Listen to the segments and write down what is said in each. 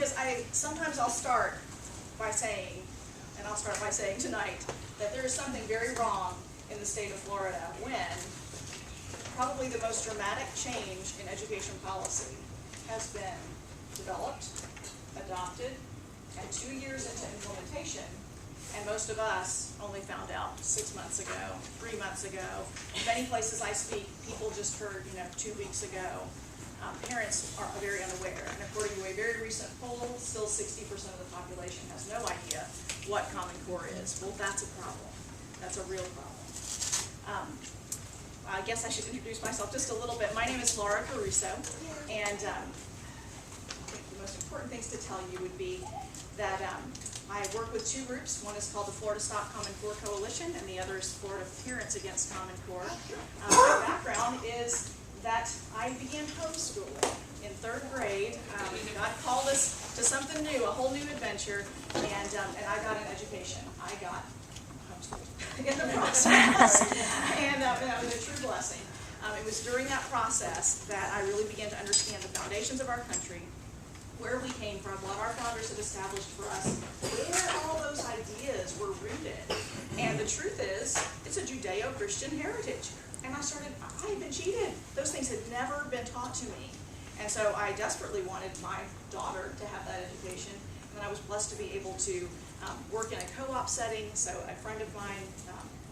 because sometimes I'll start by saying, and I'll start by saying tonight, that there is something very wrong in the state of Florida when probably the most dramatic change in education policy has been developed, adopted, and 2 years into implementation, and most of us only found out 6 months ago, 3 months ago. Many places I speak, people just heard, 2 weeks ago. Parents are very unaware, and according to a very recent poll, still 60% of the population has no idea what Common Core is. Well, that's a problem. That's a real problem. I guess I should introduce myself just a little bit. My name is Laura Caruso, and I think the most important things to tell you would be that I work with 2 groups. One is called the Florida Stop Common Core Coalition, and the other is Florida Parents Against Common Core. My background is that I began homeschooling in 3rd grade. God called us to something new, a whole new adventure, and I got an education. I got homeschooled in the process, and that was a true blessing. It was during that process that I really began to understand the foundations of our country, where we came from, what our founders had established for us, where all those ideas were rooted. And the truth is, it's a Judeo-Christian heritage. And I had been cheated. Those things had never been taught to me. And so I desperately wanted my daughter to have that education. And then I was blessed to be able to work in a co-op setting. So a friend of mine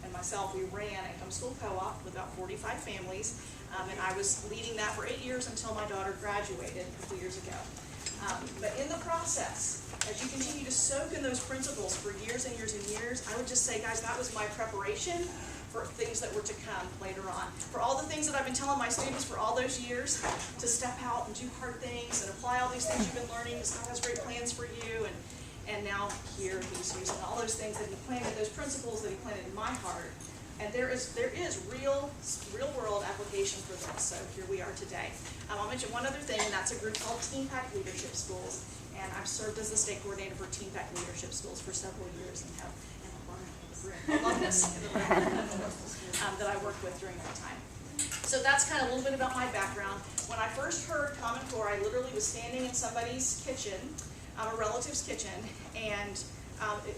and myself, we ran a homeschool co-op with about 45 families. And I was leading that for 8 years until my daughter graduated a couple years ago. But in the process, as you continue to soak in those principles for years and years and years, I would just say, guys, that was my preparation for things that were to come later on. For all the things that I've been telling my students for all those years, to step out and do hard things and apply all these things you've been learning, because God has great plans for you, and now here He's using all those things that He planted, those principles that He planted in my heart. And there is real world application for this. So here we are today. I'll mention one other thing, and that's a group called Teen Pack Leadership Schools. And I've served as the state coordinator for Teen Pack Leadership Schools for several years, and have alumnus in the room that I worked with during that time. So that's kind of a little bit about my background. When I first heard Common Core, I literally was standing in somebody's kitchen, a relative's kitchen, and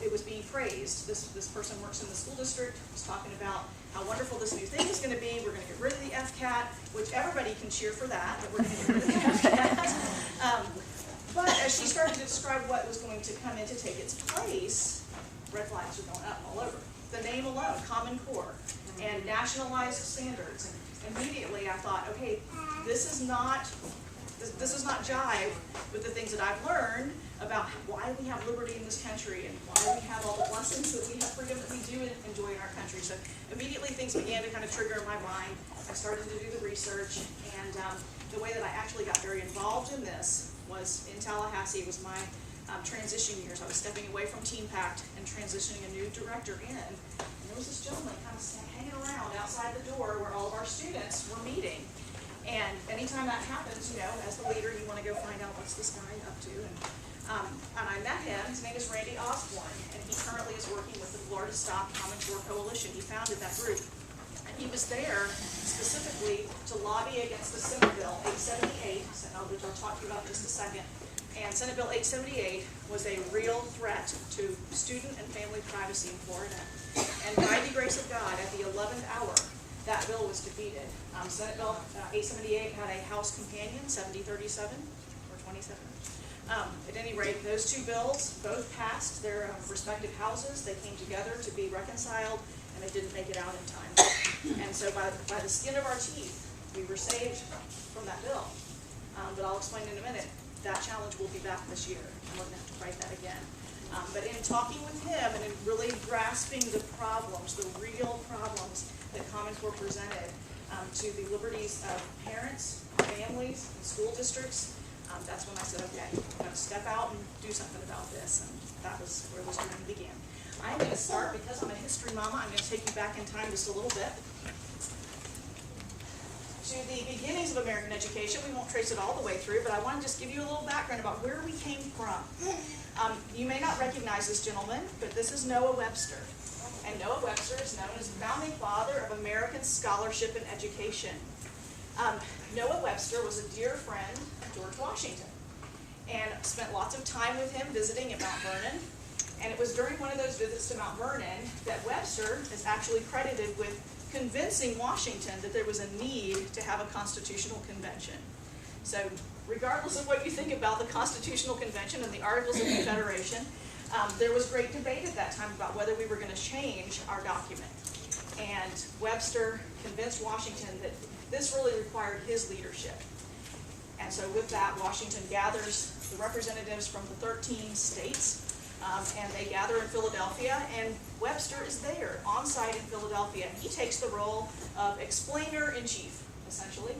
it was being praised. This person works in the school district, was talking about how wonderful this new thing is going to be. We're going to get rid of the FCAT, which everybody can cheer for that we're going to get rid of the FCAT. But as she started to describe what was going to come in to take its place, red flags are going up all over. The name alone, Common Core, and nationalized standards. And immediately I thought, okay, this is not jive with the things that I've learned about why we have liberty in this country and why we have all the blessings that we have, freedom that we do enjoy in our country. So immediately things began to kind of trigger in my mind. I started to do the research, and the way that I actually got very involved in this was in Tallahassee. It was my transition years. I was stepping away from Teen Pact and transitioning a new director in. And there was this gentleman kind of hanging around outside the door where all of our students were meeting. And anytime that happens, as the leader, you want to go find out what's this guy up to. And I met him. His name is Randy Osborne, and he currently is working with the Florida Stop Common Core Coalition. He founded that group. And he was there specifically to lobby against the Senate Bill 878, which I'll talk to you about in just a second. And Senate Bill 878 was a real threat to student and family privacy in Florida. And by the grace of God, at the 11th hour, that bill was defeated. Senate Bill 878 had a House companion, 7037 or 27. At any rate, those 2 bills both passed their respective houses. They came together to be reconciled, and they didn't make it out in time. And so by the skin of our teeth, we were saved from that bill. But I'll explain in a minute. That challenge will be back this year, and we're going to have to fight that again. But in talking with him and in really grasping the problems, the real problems that Common Core presented to the liberties of parents, families, and school districts, that's when I said, okay, I'm going to step out and do something about this. And that was where this journey began. I'm going to start, because I'm a history mama, I'm going to take you back in time just a little bit to the beginnings of American education. We won't trace it all the way through, but I want to just give you a little background about where we came from. You may not recognize this gentleman, but this is Noah Webster. And Noah Webster is known as the founding father of American scholarship and education. Noah Webster was a dear friend of George Washington. and spent lots of time with him visiting at Mount Vernon. And it was during one of those visits to Mount Vernon that Webster is actually credited with convincing Washington that there was a need to have a constitutional convention. So regardless of what you think about the Constitutional Convention and the Articles of Confederation, there was great debate at that time about whether we were going to change our document. And Webster convinced Washington that this really required his leadership. And so with that, Washington gathers the representatives from the 13 states, and they gather in Philadelphia, and Webster is there, on site in Philadelphia, and he takes the role of explainer-in-chief, essentially,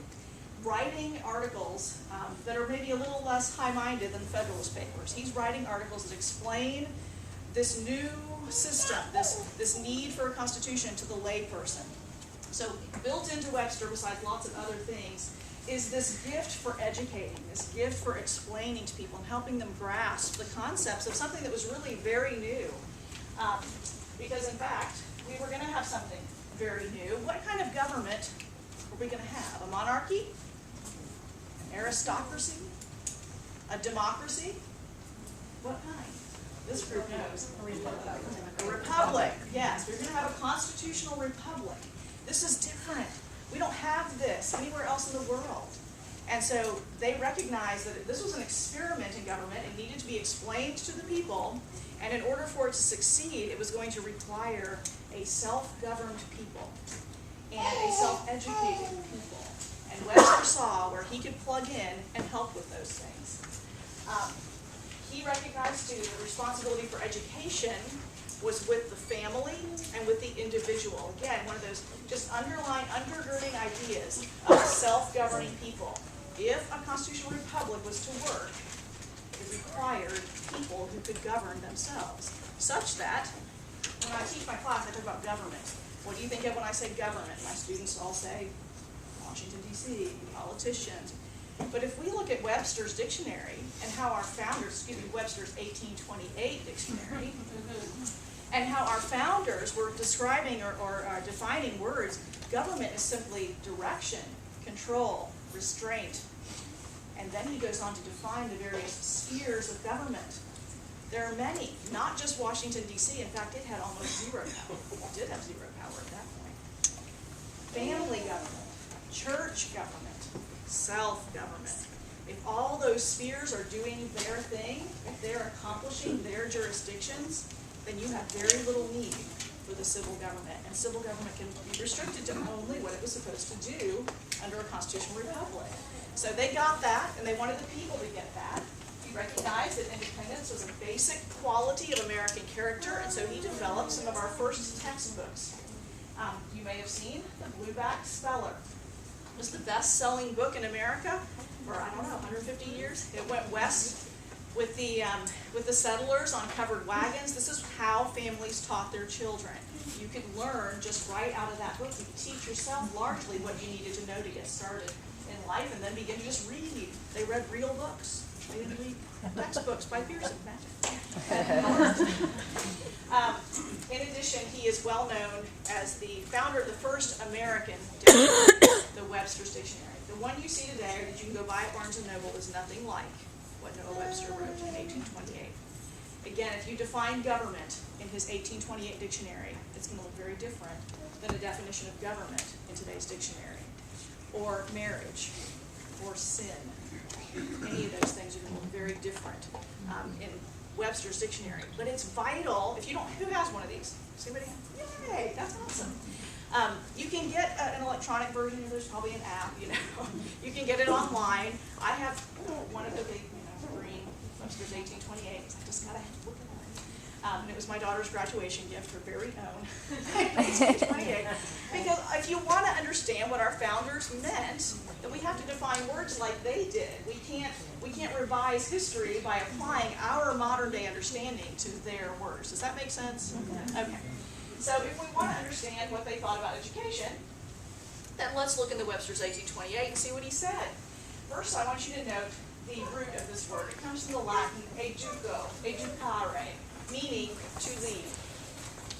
writing articles that are maybe a little less high-minded than the Federalist Papers. He's writing articles that explain this new system, this need for a constitution to the layperson. So built into Webster, besides lots of other things, is this gift for educating, this gift for explaining to people and helping them grasp the concepts of something that was really very new. Because in fact, we were going to have something very new. What kind of government were we going to have? A monarchy? An aristocracy? A democracy? What kind? This group knows. A republic. Yes, we're going to have a constitutional republic. This is different. We don't have this anywhere else in the world. And so they recognized that this was an experiment in government. It needed to be explained to the people. And in order for it to succeed, it was going to require a self-governed people and a self-educated people. And Webster saw where he could plug in and help with those things. He recognized, too, the responsibility for education was with the family and with the individual. Again, one of those just undergirding ideas of self-governing people. If a constitutional republic was to work, it required people who could govern themselves, such that when I teach my class, I talk about government. What do you think of when I say government? My students all say Washington, D.C., politicians. But if we look at Webster's dictionary and how our founders, Webster's 1828 dictionary, and how our founders were describing or defining words, government is simply direction, control, restraint. And then he goes on to define the various spheres of government. There are many, not just Washington, D.C. In fact, it had almost zero power. It did have zero power at that point. Family government, church government, self-government. If all those spheres are doing their thing, if they're accomplishing their jurisdictions, then you have very little need for the civil government. And civil government can be restricted to only what it was supposed to do under a constitutional republic. So they got that, and they wanted the people to get that. He recognized that independence was a basic quality of American character, and so he developed some of our first textbooks. You may have seen the Blueback Speller. It was the best-selling book in America for, 150 years. It went west with the settlers on covered wagons. This is how families taught their children. You could learn just right out of that book. You could teach yourself largely what you needed to know to get started in life, and then begin to just read. They read real books. They didn't read textbooks by Pearson. In addition, he is well known as the founder of the first American dictionary, the Webster's Dictionary. The one you see today, that you can go buy at Barnes & Noble, is nothing like what Noah Webster wrote in 1828. Again, if you define government in his 1828 dictionary, it's going to look very different than a definition of government in today's dictionary, or marriage, or sin. Any of those things are going to look very different in Webster's dictionary. But it's vital. If you don't, who has one of these? Somebody? Yay! That's awesome. You can get an electronic version. There's probably an app. You can get it online. I have one of the big, green Webster's 1828. I just gotta look at it. And it was my daughter's graduation gift, her very own 1828. Because if you want to understand what our founders meant, then we have to define words like they did. We can't revise history by applying our modern day understanding to their words. Does that make sense? Okay. So if we want to understand what they thought about education, then let's look into Webster's 1828 and see what he said. First, I want you to note the root of this word. It comes from the Latin educare, meaning to lead.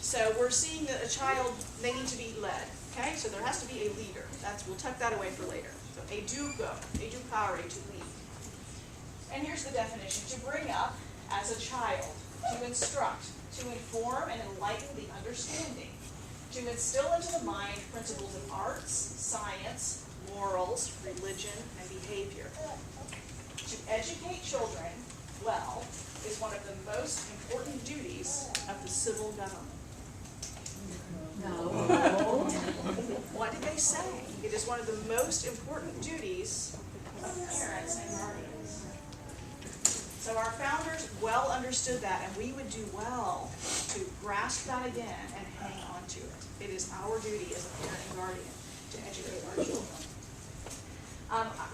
So we're seeing that a child, they need to be led. Okay, so there has to be a leader. We'll tuck that away for later. So educare, to lead. And And here's the definition: to bring up as a child, to instruct, to inform and enlighten the understanding, to instill into the mind principles of arts, science, morals, religion, and behavior. To educate children well is one of the most important duties of the civil government. No. What did they say? It is one of the most important duties of parents and guardians. So our founders well understood that, and we would do well to grasp that again and hang on to it. It is our duty as a parent and guardian to educate our children.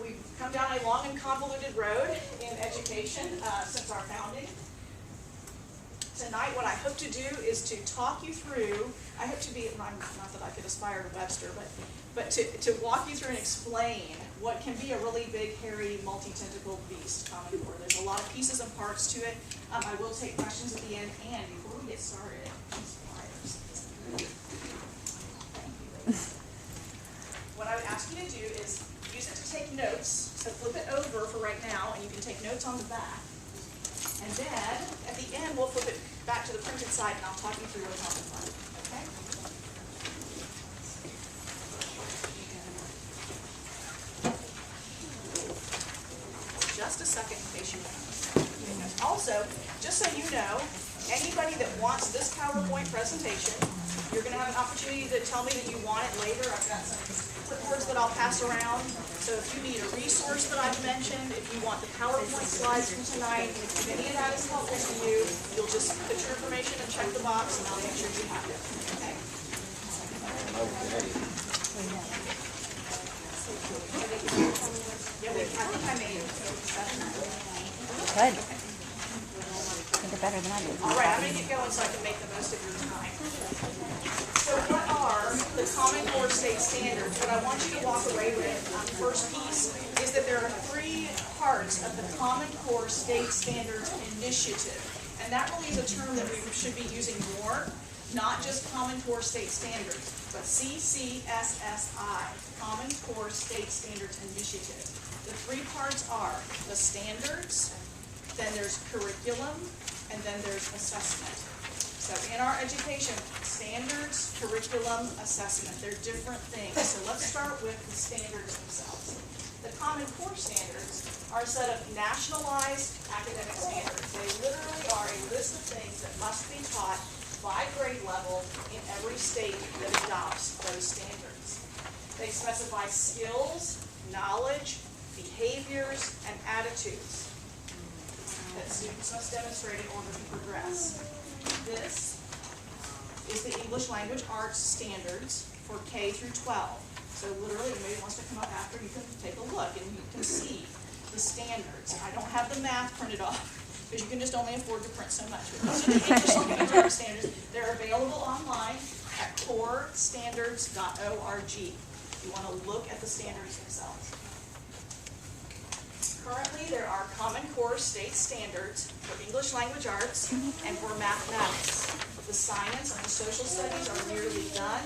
We've come down a long and convoluted road in education since our founding. Tonight, what I hope to do is to talk you through, I hope to be, not that I could aspire to Webster, but to walk you through and explain what can be a really big, hairy, multi-tentacled beast, Common Core. There's a lot of pieces and parts to it. I will take questions at the end, and before we get started, thank you. What I would ask you to do is use it to take notes, so flip it over for right now, and you can take notes on the back. And then, at the end, we'll flip it back to the printed side, and I'll talk you through what's on the front. Okay? Just a second in case you want to. Also, just so you know, anybody that wants this PowerPoint presentation, you're going to have an opportunity to tell me that you want it later. I've got some clipboards that I'll pass around. So if you need a resource that I've mentioned, if you want the PowerPoint slides from tonight, if any of that is helpful to you, you'll just put your information and check the box, and I'll make sure you have it. Okay? Yeah, I think I made it. Good. I think you're better than I do. All right, I'm going to get going so I can make the most of your time. So what are the Common Core state standards? What I want you to walk away with on the first piece is that there are 3 parts of the Common Core State Standards Initiative. And that really is a term that we should be using more, not just Common Core State Standards, but CCSSI, Common Core State Standards Initiative. The 3 parts are the standards, then there's curriculum, and then there's assessment. So in our education, standards, curriculum, assessment, they're different things. So let's start with the standards themselves. The Common Core standards are a set of nationalized academic standards. They literally are a list of things that must be taught by grade level in every state that adopts those standards. They specify skills, knowledge, behaviors, and attitudes that students must demonstrate in order to progress. This is the English Language Arts Standards for K through 12. So literally, if anybody wants to come up after, you can take a look and you can see the standards. I don't have the math printed off because you can just only afford to print so much. But these are the English Language Arts Standards. They're available online at corestandards.org. You want to look at the standards themselves. Currently, there are Common Core state standards for English Language Arts and for mathematics. The science and the social studies are nearly done,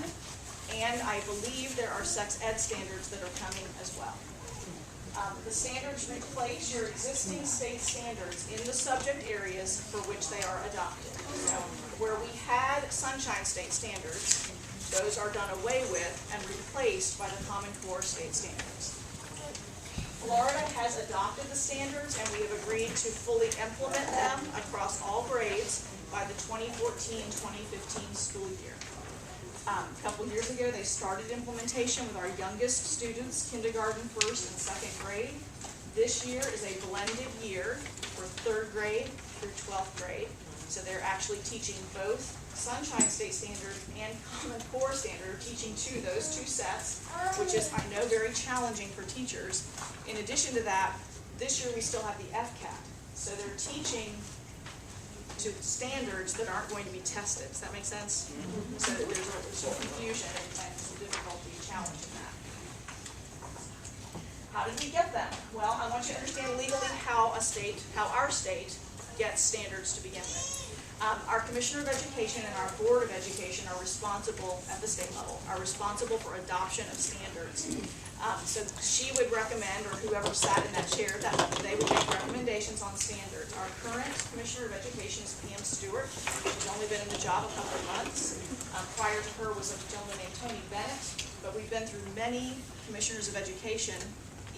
and I believe there are sex ed standards that are coming as well. The standards replace your existing state standards in the subject areas for which they are adopted. So, where we had Sunshine State Standards, those are done away with and replaced by the Common Core state standards. Florida has adopted the standards, and we have agreed to fully implement them across all grades by the 2014-2015 school year. A couple years ago, they started implementation with our youngest students, kindergarten, 1st, and 2nd grade. This year is a blended year for 3rd grade through 12th grade. So they're actually teaching both Sunshine State Standard and Common Core Standard, teaching those two sets, which is, I know, very challenging for teachers. In addition to that, this year we still have the FCAT. So they're teaching to standards that aren't going to be tested. Does that make sense? So there's some confusion and some difficulty challenging that. How did we get them? Well, I want you to understand legally how our state gets standards to begin with. Our Commissioner of Education and our Board of Education are responsible at the state level, are responsible for adoption of standards. So she would recommend, or whoever sat in that chair, that they would make recommendations on standards. Our current Commissioner of Education is Pam Stewart. She's only been in the job a couple of months. Prior to her was a gentleman named Tony Bennett, but we've been through many Commissioners of Education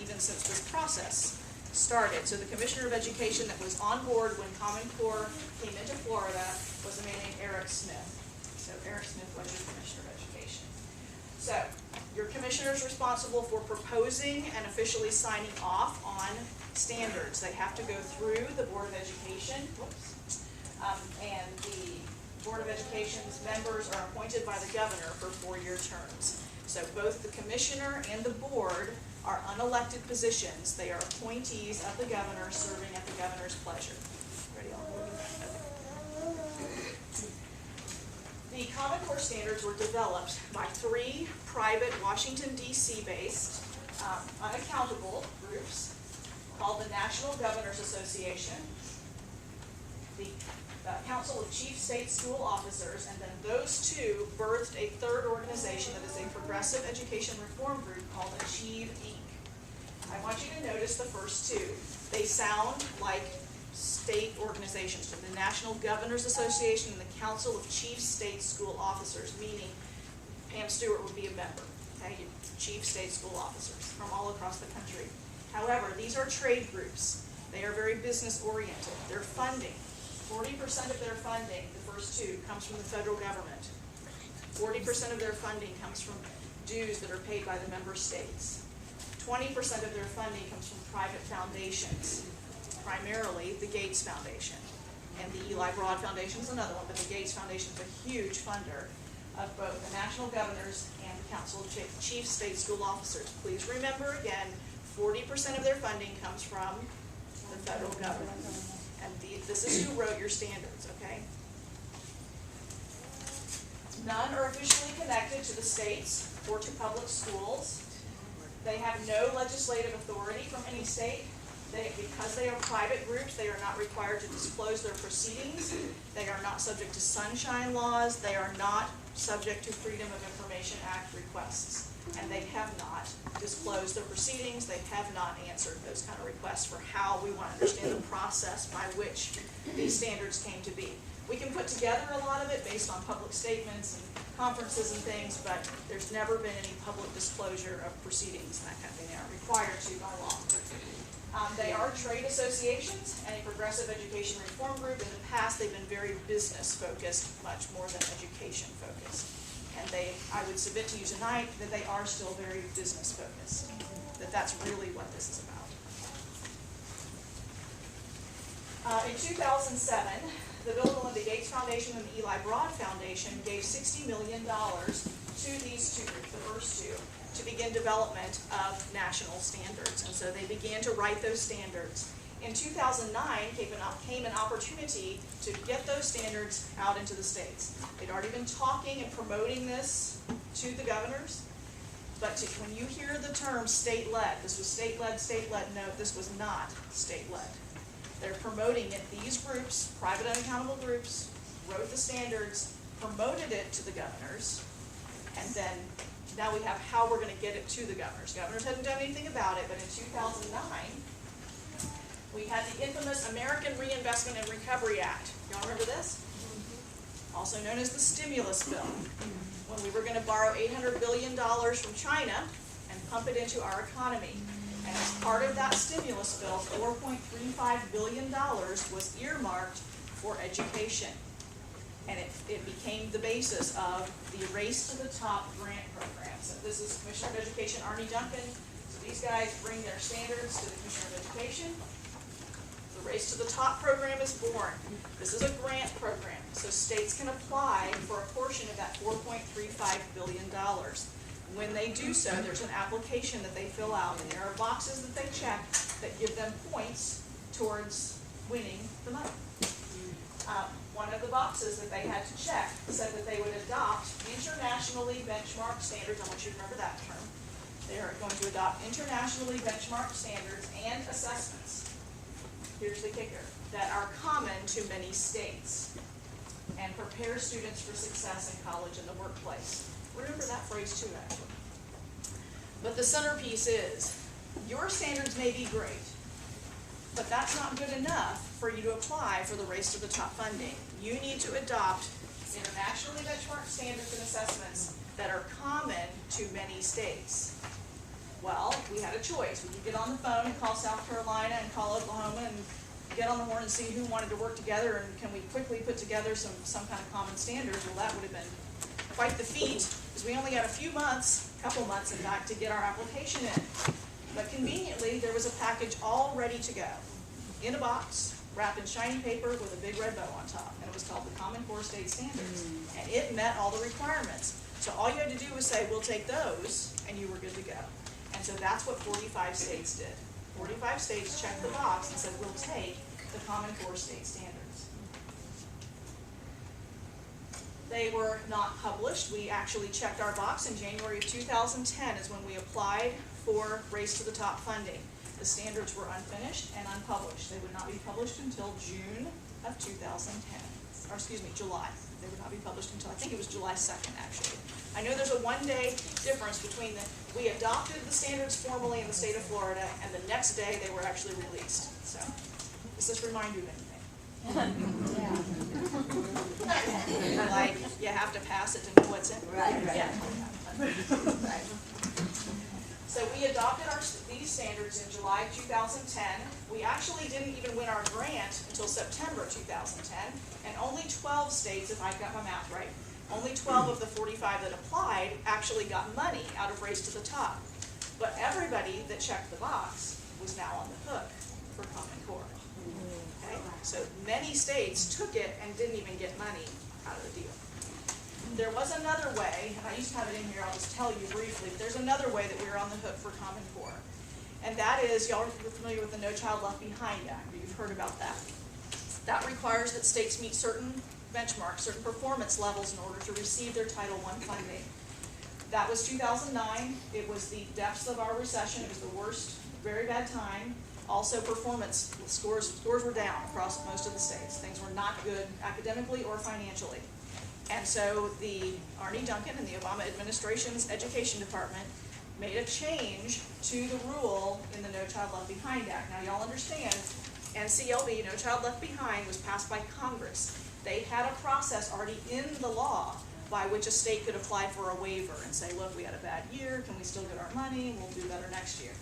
even since this process started. So the Commissioner of Education that was on board when Common Core came into Florida was a man named Eric Smith. So Eric Smith was your Commissioner of Education. So your commissioner is responsible for proposing and officially signing off on standards. They have to go through the Board of Education, and the Board of Education's members are appointed by the governor for 4-year terms. So both the commissioner and the board are unelected positions. They are appointees of the governor serving at the governor's pleasure. Ready? The Common Core standards were developed by 3 private Washington, D.C. based unaccountable groups called the National Governors Association, the Council of Chief State School Officers, and then those 2 birthed a 3rd organization that is a progressive education reform group called Achieve, Inc. I want you to notice the first 2. They sound like state organizations, so the National Governors Association and the Council of Chief State School Officers, meaning Pam Stewart would be a member, okay, Chief State School Officers from all across the country. However, these are trade groups. They are very business oriented. Their funding, 40% of their funding, the first 2, comes from the federal government. 40% of their funding comes from dues that are paid by the member states. 20% of their funding comes from private foundations, primarily the Gates Foundation. And the Eli Broad Foundation is another one, but the Gates Foundation is a huge funder of both the National Governors and the Council of Chief State School Officers. Please remember again, 40% of their funding comes from the federal government. And this is who wrote your standards, okay? None are officially connected to the states or to public schools. They have no legislative authority from any state. Because they are private groups, they are not required to disclose their proceedings. They are not subject to sunshine laws. They are not subject to Freedom of Information Act requests. And they have not disclosed their proceedings. They have not answered those kind of requests for how we want to understand the process by which these standards came to be. We can put together a lot of it based on public statements and conferences and things, but there's never been any public disclosure of proceedings and that kind of thing. They are required to by law. They are trade associations and a progressive education reform group. In the past, they've been very business focused, much more than education focused. And I would submit to you tonight that they are still very business focused, that that's really what this is about. In 2007, the Bill and Melinda Gates Foundation and the Eli Broad Foundation gave $60 million to these 2 groups, the first 2, to begin development of national standards. And so they began to write those standards. In 2009 came an opportunity to get those standards out into the states. They'd already been talking and promoting this to the governors, but when you hear the term state-led, this was state-led, no, this was not state-led. They're promoting it. These groups, private unaccountable groups, wrote the standards, promoted it to the governors, and then now we have how we're going to get it to the governors. Governors hadn't done anything about it, but in 2009, we had the infamous American Reinvestment and Recovery Act. Y'all remember this? Also known as the stimulus bill, when we were going to borrow $800 billion from China and pump it into our economy. And as part of that stimulus bill, $4.35 billion was earmarked for education. And it became the basis of the Race to the Top grant program. So this is Commissioner of Education Arnie Duncan. So these guys bring their standards to the Commissioner of Education. The Race to the Top program is born. This is a grant program, so states can apply for a portion of that $4.35 billion. When they do so, there's an application that they fill out, and there are boxes that they check that give them points towards winning the money. One of the boxes that they had to check said that they would adopt internationally benchmarked standards. I want you to remember that term. They are going to adopt internationally benchmarked standards and assessments. Here's the kicker, that are common to many states and prepare students for success in college and the workplace. Remember that phrase too, actually. But the centerpiece is, your standards may be great, But that's not good enough for you to apply for the Race to the Top funding. You need to adopt internationally benchmarked standards and assessments that are common to many states. Well, we had a choice. We could get on the phone and call South Carolina and call Oklahoma and get on the horn and see who wanted to work together, and can we quickly put together some kind of common standards. Well, that would have been quite the feat, because we only had a couple months in fact, to get our application in. But conveniently, there was a package all ready to go, in a box, wrapped in shiny paper with a big red bow on top, and it was called the Common Core State Standards, and it met all the requirements. So all you had to do was say, we'll take those, and you were good to go. And so that's what 45 states did. 45 states checked the box and said, we'll take the Common Core State Standards. They were not published. We actually checked our box in January of 2010 is when we applied for Race to the Top funding. The standards were unfinished and unpublished. They would not be published until June of 2010, or excuse me, July. They would not be published until, I think it was July 2nd, actually. I know there's a one-day difference between we adopted the standards formally in the state of Florida, and the next day they were actually released. So, does this remind you of anything? Like, you have to pass it to know what's in it. Right. Yeah. So we adopted these standards in July 2010. We actually didn't even win our grant until September 2010, and only 12 states, if I've got my math right, only 12 of the 45 that applied actually got money out of Race to the Top. But everybody that checked the box was now on the hook for Common Core. Okay? So many states took it and didn't even get money out of the deal. There was another way, and I used to have it in here, I'll just tell you briefly, but there's another way that we were on the hook for Common Core. And that is, y'all are familiar with the No Child Left Behind Act, or you've heard about that. That requires that states meet certain benchmarks, certain performance levels in order to receive their Title I funding. That was 2009. It was the depths of our recession. It was the worst, very bad time. Also, performance scores were down across most of the states. Things were not good academically or financially. And so the Arne Duncan and the Obama administration's education department made a change to the rule in the No Child Left Behind Act. Now y'all understand, NCLB, No Child Left Behind, was passed by Congress. They had a process already in the law by which a state could apply for a waiver and say, look, we had a bad year, can we still get our money? We'll do better next year.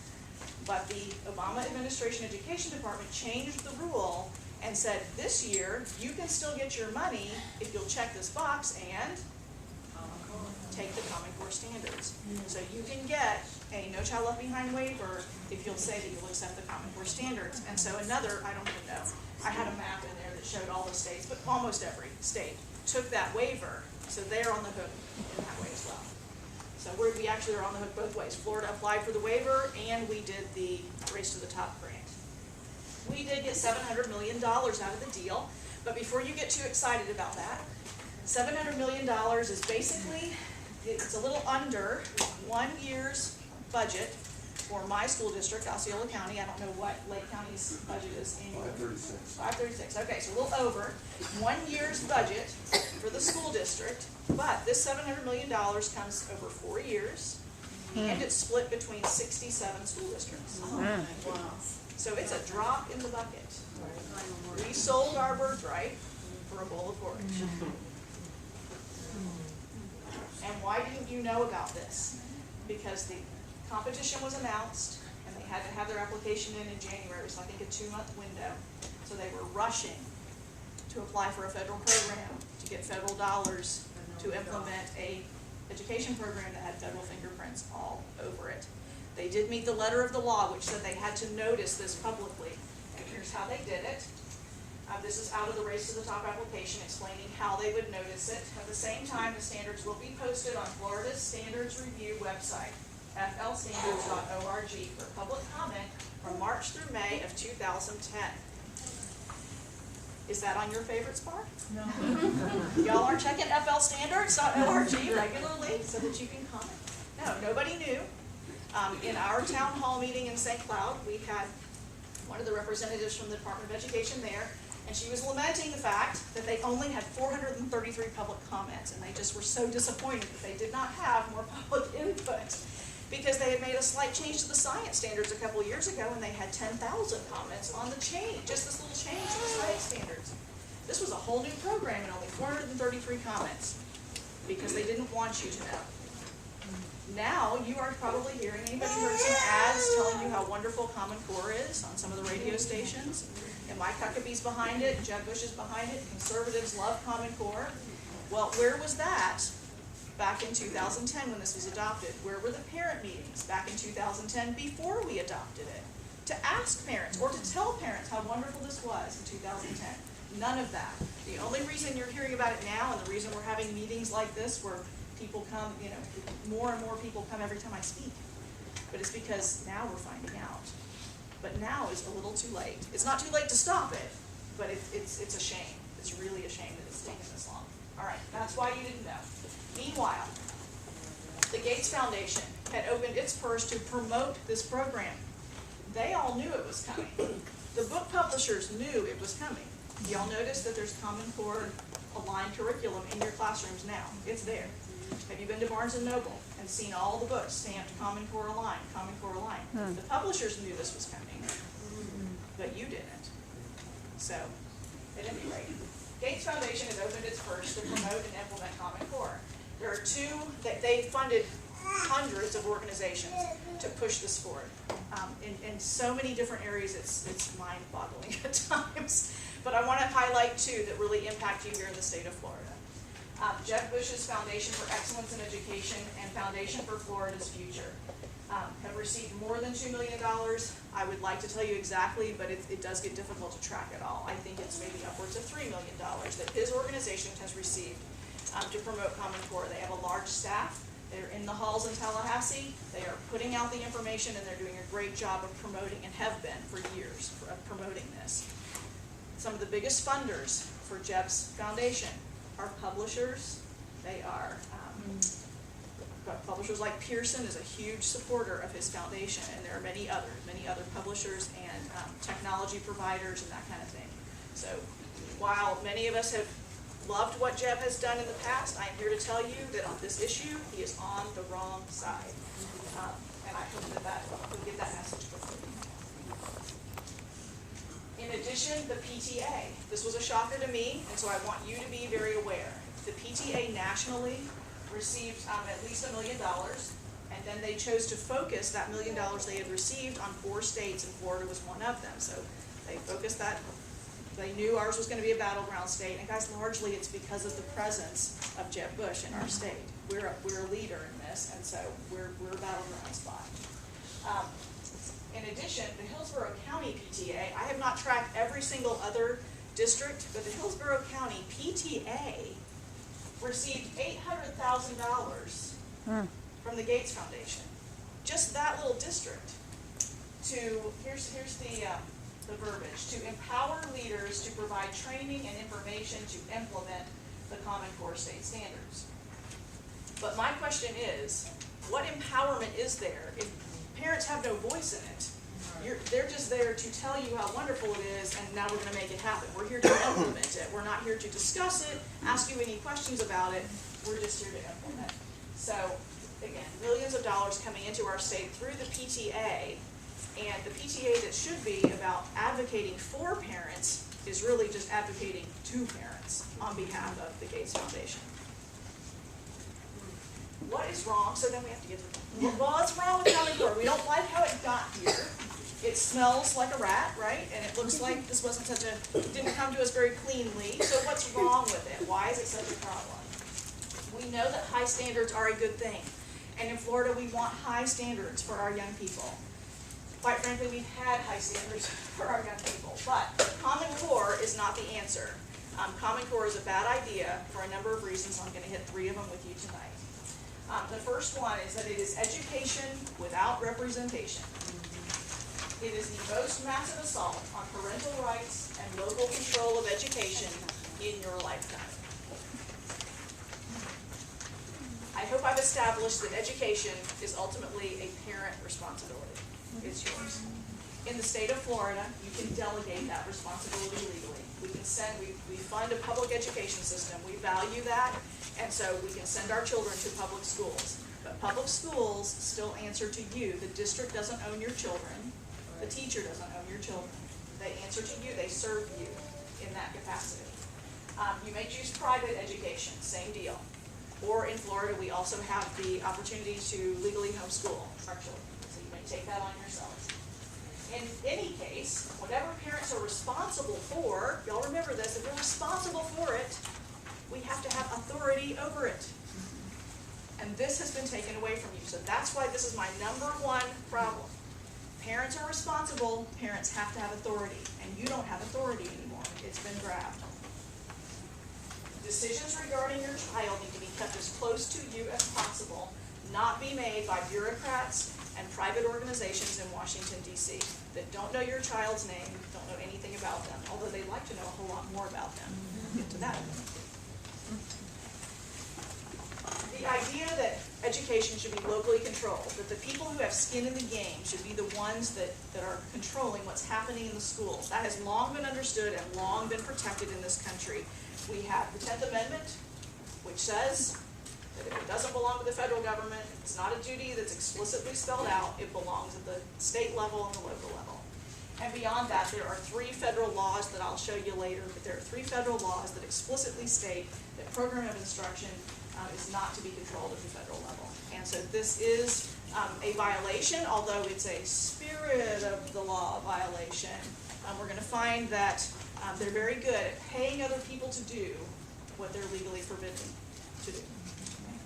But the Obama administration education department changed the rule and said, this year, you can still get your money if you'll check this box and take the Common Core standards. So you can get a No Child Left Behind waiver if you'll say that you'll accept the Common Core standards. And so another, I don't even know, I had a map in there that showed all the states, but almost every state took that waiver, so they're on the hook in that way as well. So we actually are on the hook both ways. Florida applied for the waiver, and we did the Race to the Top grant. We did get $700 million out of the deal, but before you get too excited about that, $700 million is basically, it's a little under 1 year's budget for my school district, Osceola County. I don't know what Lake County's budget is annually. 536. Okay, so a little over 1 year's budget for the school district, but this $700 million comes over 4 years, and it's split between 67 school districts. Wow. So it's a drop in the bucket. We sold our birthright for a bowl of porridge. And why didn't you know about this? Because the competition was announced, and they had to have their application in January, so I think a 2-month window. So they were rushing to apply for a federal program to get federal dollars to implement a education program that had federal fingerprints all over it. They did meet the letter of the law, which said they had to notice this publicly. And here's how they did it. This is out of the Race to the Top application explaining how they would notice it. At the same time, the standards will be posted on Florida's Standards Review website, flstandards.org, for public comment from March through May of 2010. Is that on your favorites bar? No. Y'all aren't checking flstandards.org regularly so that you can comment? No, nobody knew. In our town hall meeting in St. Cloud, we had one of the representatives from the Department of Education there, and she was lamenting the fact that they only had 433 public comments, and they just were so disappointed that they did not have more public input, because they had made a slight change to the science standards a couple of years ago, and they had 10,000 comments on the change, just this little change to the science standards. This was a whole new program and only 433 comments, because they didn't want you to know. Now, you are probably hearing, anybody heard some ads telling you how wonderful Common Core is on some of the radio stations? And Mike Huckabee's behind it, and Jeb Bush is behind it, conservatives love Common Core. Well, where was that back in 2010 when this was adopted? Where were the parent meetings back in 2010 before we adopted it? To ask parents or to tell parents how wonderful this was in 2010. None of that. The only reason you're hearing about it now, and the reason we're having meetings like this where people come, more and more people come every time I speak, but it's because now we're finding out. But now is a little too late. It's not too late to stop it, but it's a shame. It's really a shame that it's taken this long. All right, that's why you didn't know. Meanwhile, the Gates Foundation had opened its purse to promote this program. They all knew it was coming. The book publishers knew it was coming. Y'all notice that there's Common Core aligned curriculum in your classrooms now. It's there. Have you been to Barnes & Noble and seen all the books stamped Common Core aligned, Common Core aligned? The publishers knew this was coming, but you didn't. So, at any rate, Gates Foundation has opened its purse to promote and implement Common Core. There are two, they funded hundreds of organizations to push this forward. In so many different areas, it's mind-boggling at times. But I want to highlight two that really impact you here in the state of Florida. Jeb Bush's Foundation for Excellence in Education and Foundation for Florida's Future have received more than $2 million. I would like to tell you exactly, but it does get difficult to track it all. I think it's maybe upwards of $3 million that his organization has received to promote Common Core. They have a large staff. They're in the halls in Tallahassee. They are putting out the information, and they're doing a great job of promoting, and have been for years, of promoting this. Some of the biggest funders for Jeb's foundation are publishers. They are publishers like Pearson is a huge supporter of his foundation, and there are many other publishers and technology providers and that kind of thing. So while many of us have loved what Jeb has done in the past, I am here to tell you that on this issue, he is on the wrong side. And I hope that we'll get that message quickly. In addition, the PTA. This was a shocker to me, and so I want you to be very aware. The PTA nationally received at least $1 million, and then they chose to focus that $1 million they had received on 4 states, and Florida was one of them. So they focused that. They knew ours was going to be a battleground state, and guys, largely it's because of the presence of Jeb Bush in our state. We're a leader in this, and so we're a battleground spot. In addition, the Hillsborough County PTA, I have not tracked every single other district, but the Hillsborough County PTA received $800,000 from the Gates Foundation. Just that little district. Here's the verbiage, to empower leaders to provide training and information to implement the Common Core state standards. But my question is, what empowerment is there if parents have no voice in it? They're just there to tell you how wonderful it is, and now we're going to make it happen. We're here to implement it. We're not here to discuss it, ask you any questions about it. We're just here to implement. So, again, millions of dollars coming into our state through the PTA, and the PTA that should be about advocating for parents is really just advocating to parents on behalf of the Gates Foundation. What is wrong? So then we have to get to what's wrong with Common Core? We don't like how it got here. It smells like a rat, right? And it looks like this wasn't didn't come to us very cleanly. So what's wrong with it? Why is it such a problem? We know that high standards are a good thing. And in Florida, we want high standards for our young people. Quite frankly, we've had high standards for our young people. But Common Core is not the answer. Common Core is a bad idea for a number of reasons. I'm going to hit 3 of them with you tonight. The first one is that it is education without representation. It is the most massive assault on parental rights and local control of education in your lifetime. I hope I've established that education is ultimately a parent responsibility. It's yours. In the state of Florida, you can delegate that responsibility legally. We fund a public education system. We value that, and so we can send our children to public schools. But public schools still answer to you. The district doesn't own your children. The teacher doesn't own your children. They answer to you, they serve you in that capacity. You may choose private education, same deal. Or in Florida, we also have the opportunity to legally homeschool our children. So you may take that on yourselves. In any case, whatever parents are responsible for, y'all remember this, if we're responsible for it, we have to have authority over it. And this has been taken away from you. So that's why this is my number one problem. Parents are responsible, parents have to have authority, and you don't have authority anymore. It's been grabbed. Decisions regarding your child need to be kept as close to you as possible, not be made by bureaucrats and private organizations in Washington, D.C. that don't know your child's name, don't know anything about them, although they'd like to know a whole lot more about them. We'll get to that in a minute. The idea that education should be locally controlled, that the people who have skin in the game should be the ones that are controlling what's happening in the schools, that has long been understood and long been protected in this country. We have the 10th Amendment, which says that if it doesn't belong to the federal government, it's not a duty that's explicitly spelled out, it belongs at the state level and the local level. And beyond that, there are 3 federal laws that I'll show you later, but there are 3 federal laws that explicitly state that program of instruction is not to be controlled at the federal level. And so this is a violation, although it's a spirit of the law violation. We're going to find that they're very good at paying other people to do what they're legally forbidden to do. Okay.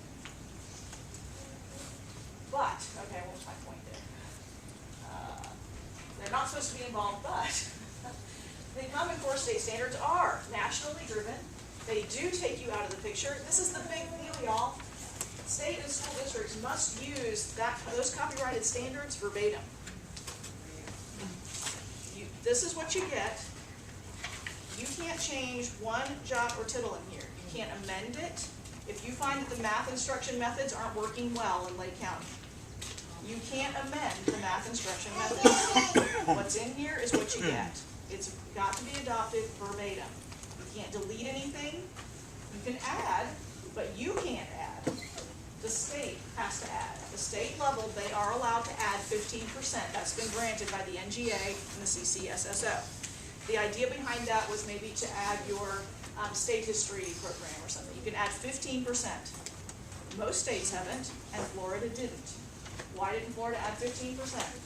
But, okay, what was my point there? They're not supposed to be involved, but the Common Core state standards are nationally driven. They do take you out of the picture. This is the big deal, y'all. State and school districts must use those copyrighted standards verbatim. This is what you get. You can't change one jot or tittle in here. You can't amend it if you find that the math instruction methods aren't working well in Lake County. You can't amend the math instruction methods. What's in here is what you get. It's got to be adopted verbatim. You can't delete anything. You can add, but you can't add. The state has to add. At the state level, they are allowed to add 15%. That's been granted by the NGA and the CCSSO. The idea behind that was maybe to add your state history program or something. You can add 15%. Most states haven't, and Florida didn't. Why didn't Florida add 15%?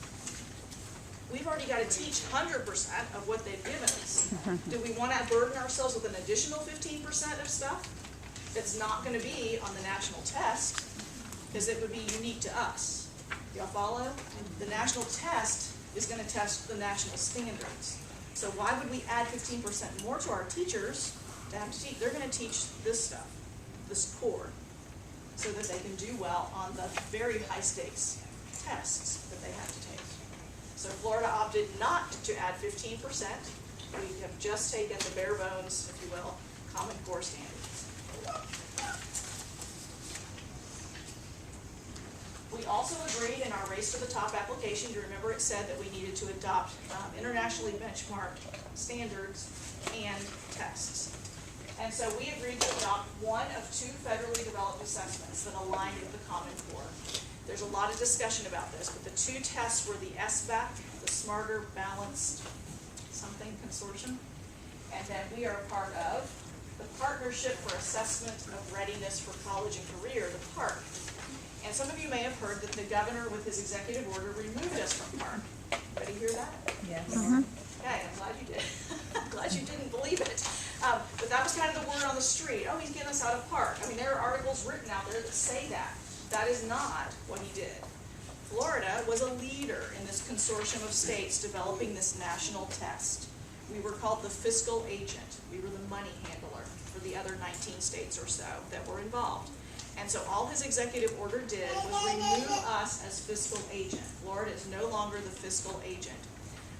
We've already got to teach 100% of what they've given us. Do we want to burden ourselves with an additional 15% of stuff that's not going to be on the national test, because it would be unique to us? Y'all follow? The national test is going to test the national standards. So why would we add 15% more to our teachers to have to teach? They're going to teach this stuff, this core, so that they can do well on the very high stakes tests that they have to take. So Florida opted not to add 15%. We have just taken the bare bones, if you will, Common Core standards. We also agreed in our Race to the Top application, you remember it said that we needed to adopt internationally benchmarked standards and tests. And so we agreed to adopt one of 2 federally developed assessments that aligned with the Common Core. There's a lot of discussion about this, but the 2 tests were the SBAC, the Smarter Balanced Something Consortium, and then we are a part of the Partnership for Assessment of Readiness for College and Career, the PARC. And some of you may have heard that the governor, with his executive order, removed us from PARC. Anybody hear that? Yes. Okay, I'm glad you did. I'm glad you didn't believe it. But that was kind of the word on the street. Oh, he's getting us out of PARC. I mean, there are articles written out there that say that. That is not what he did. Florida was a leader in this consortium of states developing this national test. We were called the fiscal agent. We were the money handler for the other 19 states or so that were involved. And so all his executive order did was remove us as fiscal agent. Florida is no longer the fiscal agent.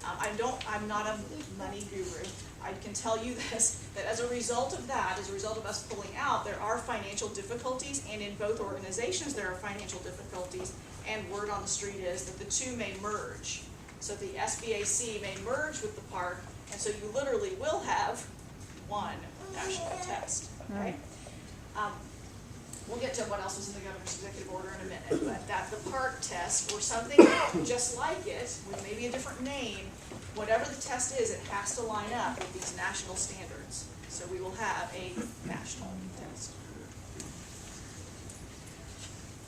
I'm not a money guru. I can tell you this, that as a result of that, as a result of us pulling out, there are financial difficulties, and in both organizations there are financial difficulties, and word on the street is that the 2 may merge. So the SBAC may merge with the PARC, and so you literally will have one national test, okay? We'll get to what else is in the governor's executive order in a minute, but that the PARCC test or something just like it, with maybe a different name, whatever the test is, it has to line up with these national standards. So we will have a national test.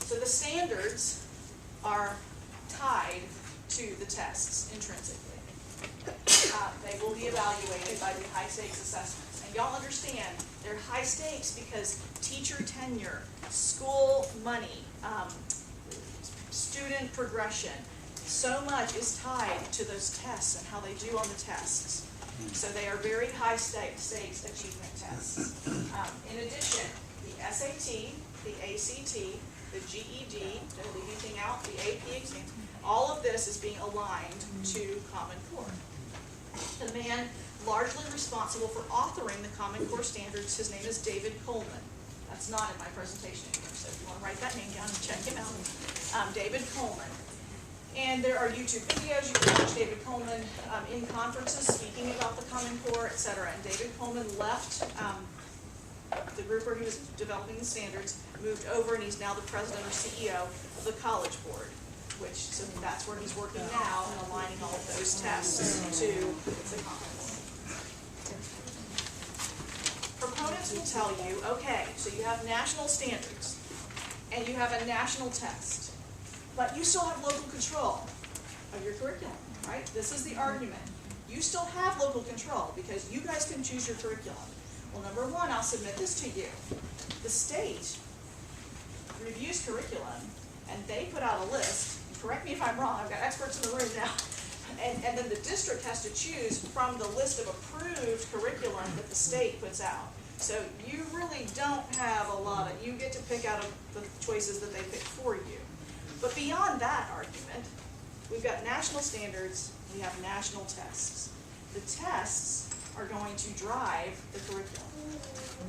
So the standards are tied to the tests intrinsically. They will be evaluated by the high stakes assessments. And y'all understand, they're high stakes because teacher tenure, school money, student progression, so much is tied to those tests and how they do on the tests. So they are very high stakes achievement tests. In addition, the SAT, the ACT, the GED, don't leave anything out, the AP exams, all of this is being aligned to Common Core. The man largely responsible for authoring the Common Core standards, his name is David Coleman. That's not in my presentation anymore, so if you want to write that name down and check him out. David Coleman. And there are YouTube videos, you can watch David Coleman in conferences speaking about the Common Core, etc. And David Coleman left the group where he was developing the standards, moved over, and he's now the president or CEO of the College Board, so that's where he's working now and aligning all of those tests to the Common Core. Proponents will tell you, okay, so you have national standards, and you have a national test, but you still have local control of your curriculum, right? This is the argument. You still have local control because you guys can choose your curriculum. Well, number one, I'll submit this to you. The state reviews curriculum, and they put out a list. Correct me if I'm wrong, I've got experts in the room now. And then the district has to choose from the list of approved curriculum that the state puts out. So you really don't have a lot of, you get to pick out of the choices that they pick for you. But beyond that argument, we've got national standards, we have national tests. The tests are going to drive the curriculum,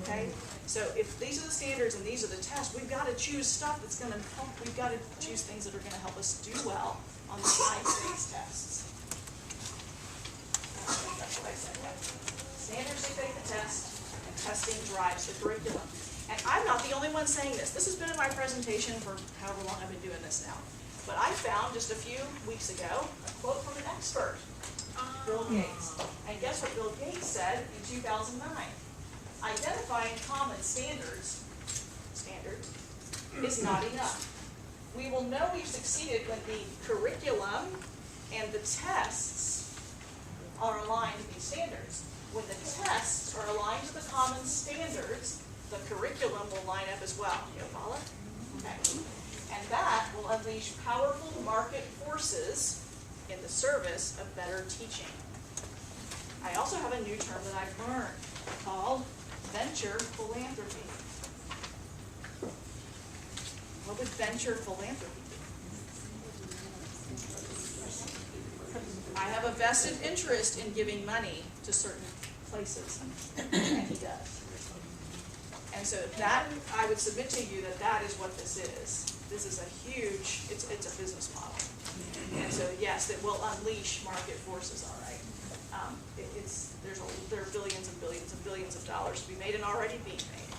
okay? So if these are the standards and these are the tests, we've got to choose stuff that's going to help, we've got to choose things that are going to help us do well on the high stakes tests. That's what I said. Standards dictate the test, and testing drives the curriculum. And I'm not the only one saying this. This has been in my presentation for however long I've been doing this now. But I found just a few weeks ago a quote from an expert, Bill Gates. And guess what Bill Gates said in 2009? Identifying common standards is not enough. We will know we've succeeded when the curriculum and the tests are aligned to these standards. When the tests are aligned to the common standards, the curriculum will line up as well. You follow? Okay. And that will unleash powerful market forces in the service of better teaching. I also have a new term that I've learned called venture philanthropy. What would venture philanthropy be? I have a vested interest in giving money to certain places, and he does. And so that, I would submit to you that that is what this is. This is a huge, it's a business model. And so yes, it will unleash market forces, all right. There are billions and billions and billions of dollars to be made and already being made.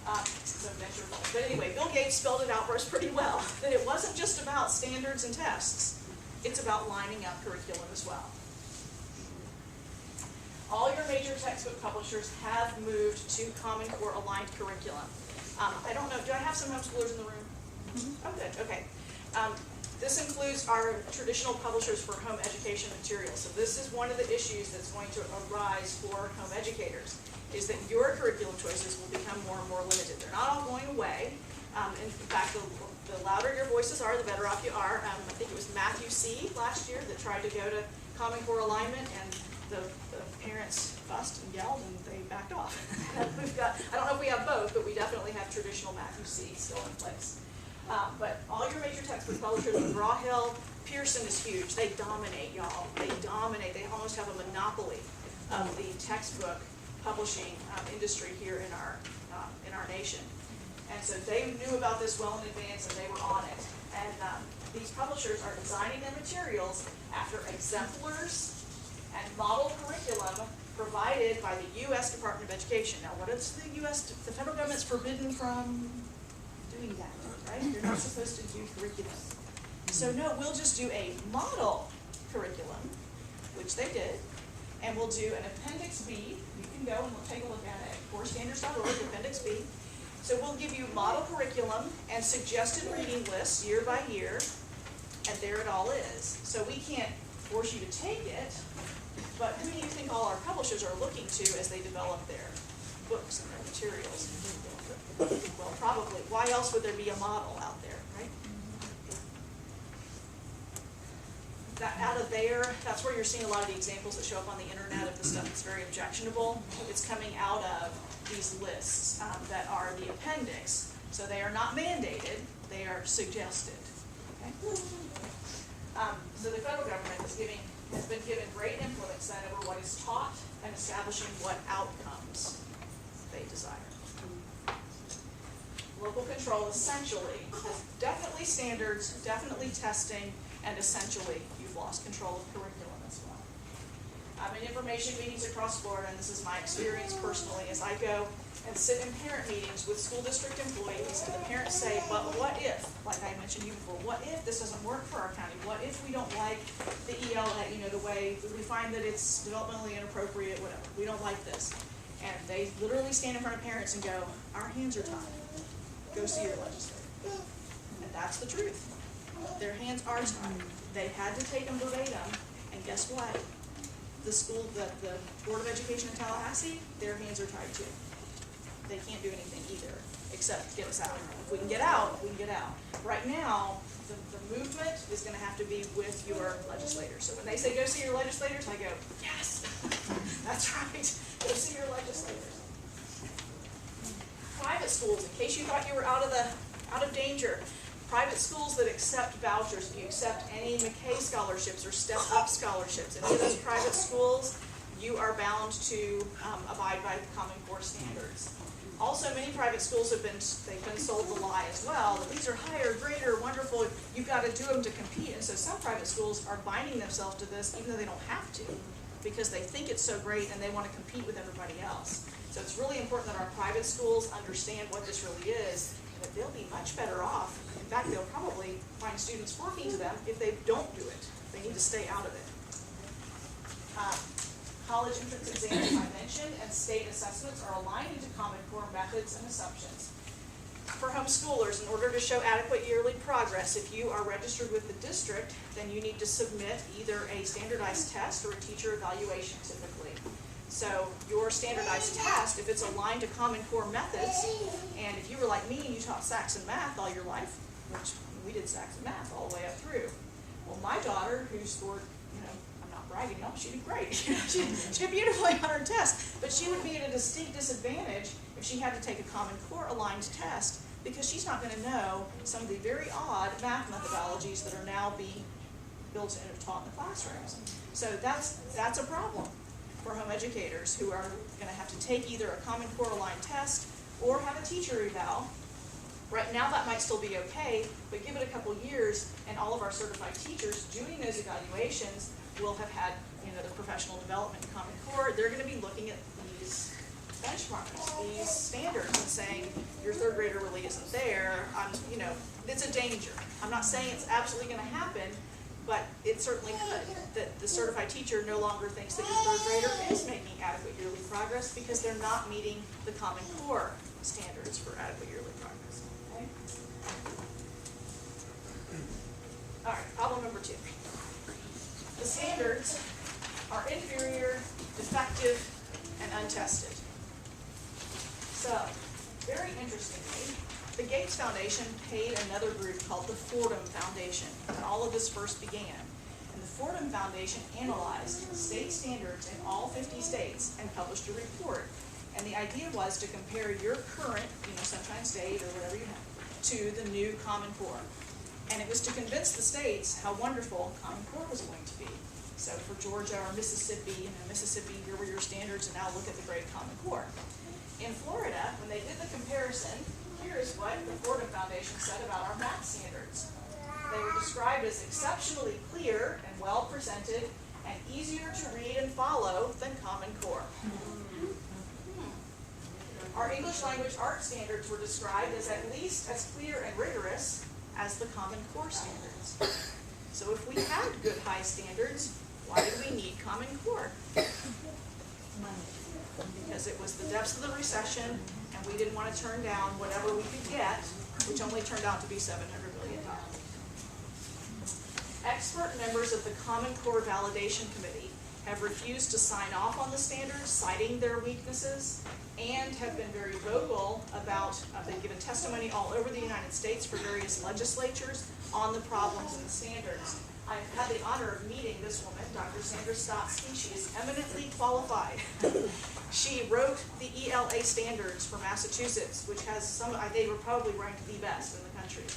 But anyway, Bill Gates spelled it out for us pretty well, that it wasn't just about standards and tests, it's about lining up curriculum as well. All your major textbook publishers have moved to Common Core aligned curriculum. I don't know, do I have some homeschoolers in the room? Oh, good, okay. This includes our traditional publishers for home education materials. So this is one of the issues that's going to arise for home educators, is that your curriculum choices will become more and more limited. They're not all going away. In fact, the louder your voices are, the better off you are. I think it was Matthew C. last year that tried to go to Common Core alignment, and the parents fussed and yelled and they backed off. We've got, I don't know if we have both, but we definitely have traditional Matthew C. still in place. But all your major textbook publishers, McGraw-Hill, Pearson is huge. They dominate, y'all. They dominate. They almost have a monopoly of the textbook publishing industry here in our nation. And so they knew about this well in advance, and they were on it. And these publishers are designing their materials after exemplars and model curriculum provided by the U.S. Department of Education. Now, what is the U.S. The federal government's forbidden from doing that, right? You're not supposed to do curriculum. So no, we'll just do a model curriculum, which they did, and we'll do an Appendix B. You can go and we'll take a look at it, corestandards.org, Appendix B. So we'll give you model curriculum and suggested reading lists year by year, and there it all is. So we can't force you to take it, but who do you think all our publishers are looking to as they develop their books and their materials? Well, probably. Why else would there be a model out there, right? That out of there, that's where you're seeing a lot of the examples that show up on the internet of the stuff that's very objectionable. It's coming out of these lists that are the appendix. So they are not mandated, they are suggested. Okay? So the federal government has been given great influence then over what is taught and establishing what outcomes they desire. Local control essentially is definitely standards, definitely testing, and essentially you've lost control of curriculum as well. I'm in information meetings across Florida, and this is my experience personally, as I go and sit in parent meetings with school district employees, and the parents say, but what if, like I mentioned to you before, what if this doesn't work for our county? What if we don't like the ELA, the way we find that it's developmentally inappropriate, whatever, we don't like this. And they literally stand in front of parents and go, our hands are tied. Go see your legislator. And that's the truth. Their hands are tied. They had to take them verbatim, and guess what? The Board of Education in Tallahassee, their hands are tied too. They can't do anything either, except get us out. If we can get out, we can get out. Right now, the movement is going to have to be with your legislators. So when they say go see your legislators, I go, yes, that's right, go see your legislators. Private schools, in case you thought you were out of danger, private schools that accept vouchers, if you accept any McKay scholarships or Step Up scholarships, any of those private schools, you are bound to abide by Common Core standards. Also, many private schools they've been sold the lie as well, that these are higher, greater, wonderful, you've got to do them to compete. And so some private schools are binding themselves to this even though they don't have to, because they think it's so great and they want to compete with everybody else. So it's really important that our private schools understand what this really is, and that they'll be much better off. In fact, they'll probably find students flocking to them if they don't do it. They need to stay out of it. College entrance exams, I mentioned, and state assessments are aligned into Common Core methods and assumptions. For homeschoolers, in order to show adequate yearly progress, if you are registered with the district, then you need to submit either a standardized test or a teacher evaluation typically. So your standardized test, if it's aligned to Common Core methods, and if you were like me and you taught Saxon math all your life, which we did Saxon math all the way up through. Well, my daughter, who scored, I'm not bragging, she did great. She did beautifully on her test, but she would be at a distinct disadvantage if she had to take a Common Core aligned test, because she's not going to know some of the very odd math methodologies that are now being built in and taught in the classrooms. So that's a problem for home educators who are going to have to take either a Common Core aligned test or have a teacher eval. Right now that might still be okay, but give it a couple years and all of our certified teachers doing those evaluations will have had the professional development in Common Core. They're going to be looking at these benchmarks, these standards, and saying your third grader really isn't there. It's a danger. I'm not saying it's absolutely going to happen, but it certainly could. That the certified teacher no longer thinks that your third grader is making adequate yearly progress because they're not meeting the Common Core standards for adequate yearly progress. Okay? All right, problem number 2. The standards are inferior, defective, and untested. So, very interestingly, the Gates Foundation paid another group called the Fordham Foundation when all of this first began. And the Fordham Foundation analyzed state standards in all 50 states and published a report. And the idea was to compare your current, Sunshine State or whatever you have, to the new Common Core. And it was to convince the states how wonderful Common Core was going to be. So for Georgia or Mississippi, Mississippi, here were your standards, and now look at the great Common Core. In Florida, when they did the comparison, here is what the Fordham Foundation said about our math standards. They were described as exceptionally clear and well presented and easier to read and follow than Common Core. Our English language art standards were described as at least as clear and rigorous as the Common Core standards. So if we had good high standards, why did we need Common Core? Because it was the depths of the recession, and we didn't want to turn down whatever we could get, which only turned out to be $700 billion. Expert members of the Common Core Validation Committee have refused to sign off on the standards, citing their weaknesses, and have been very vocal about, they've given testimony all over the United States for various legislatures on the problems in the standards. I've had the honor of meeting this woman, Dr. Sandra Stotsky. She is eminently qualified. She wrote the ELA standards for Massachusetts, which has some, they were probably ranked the best in the country.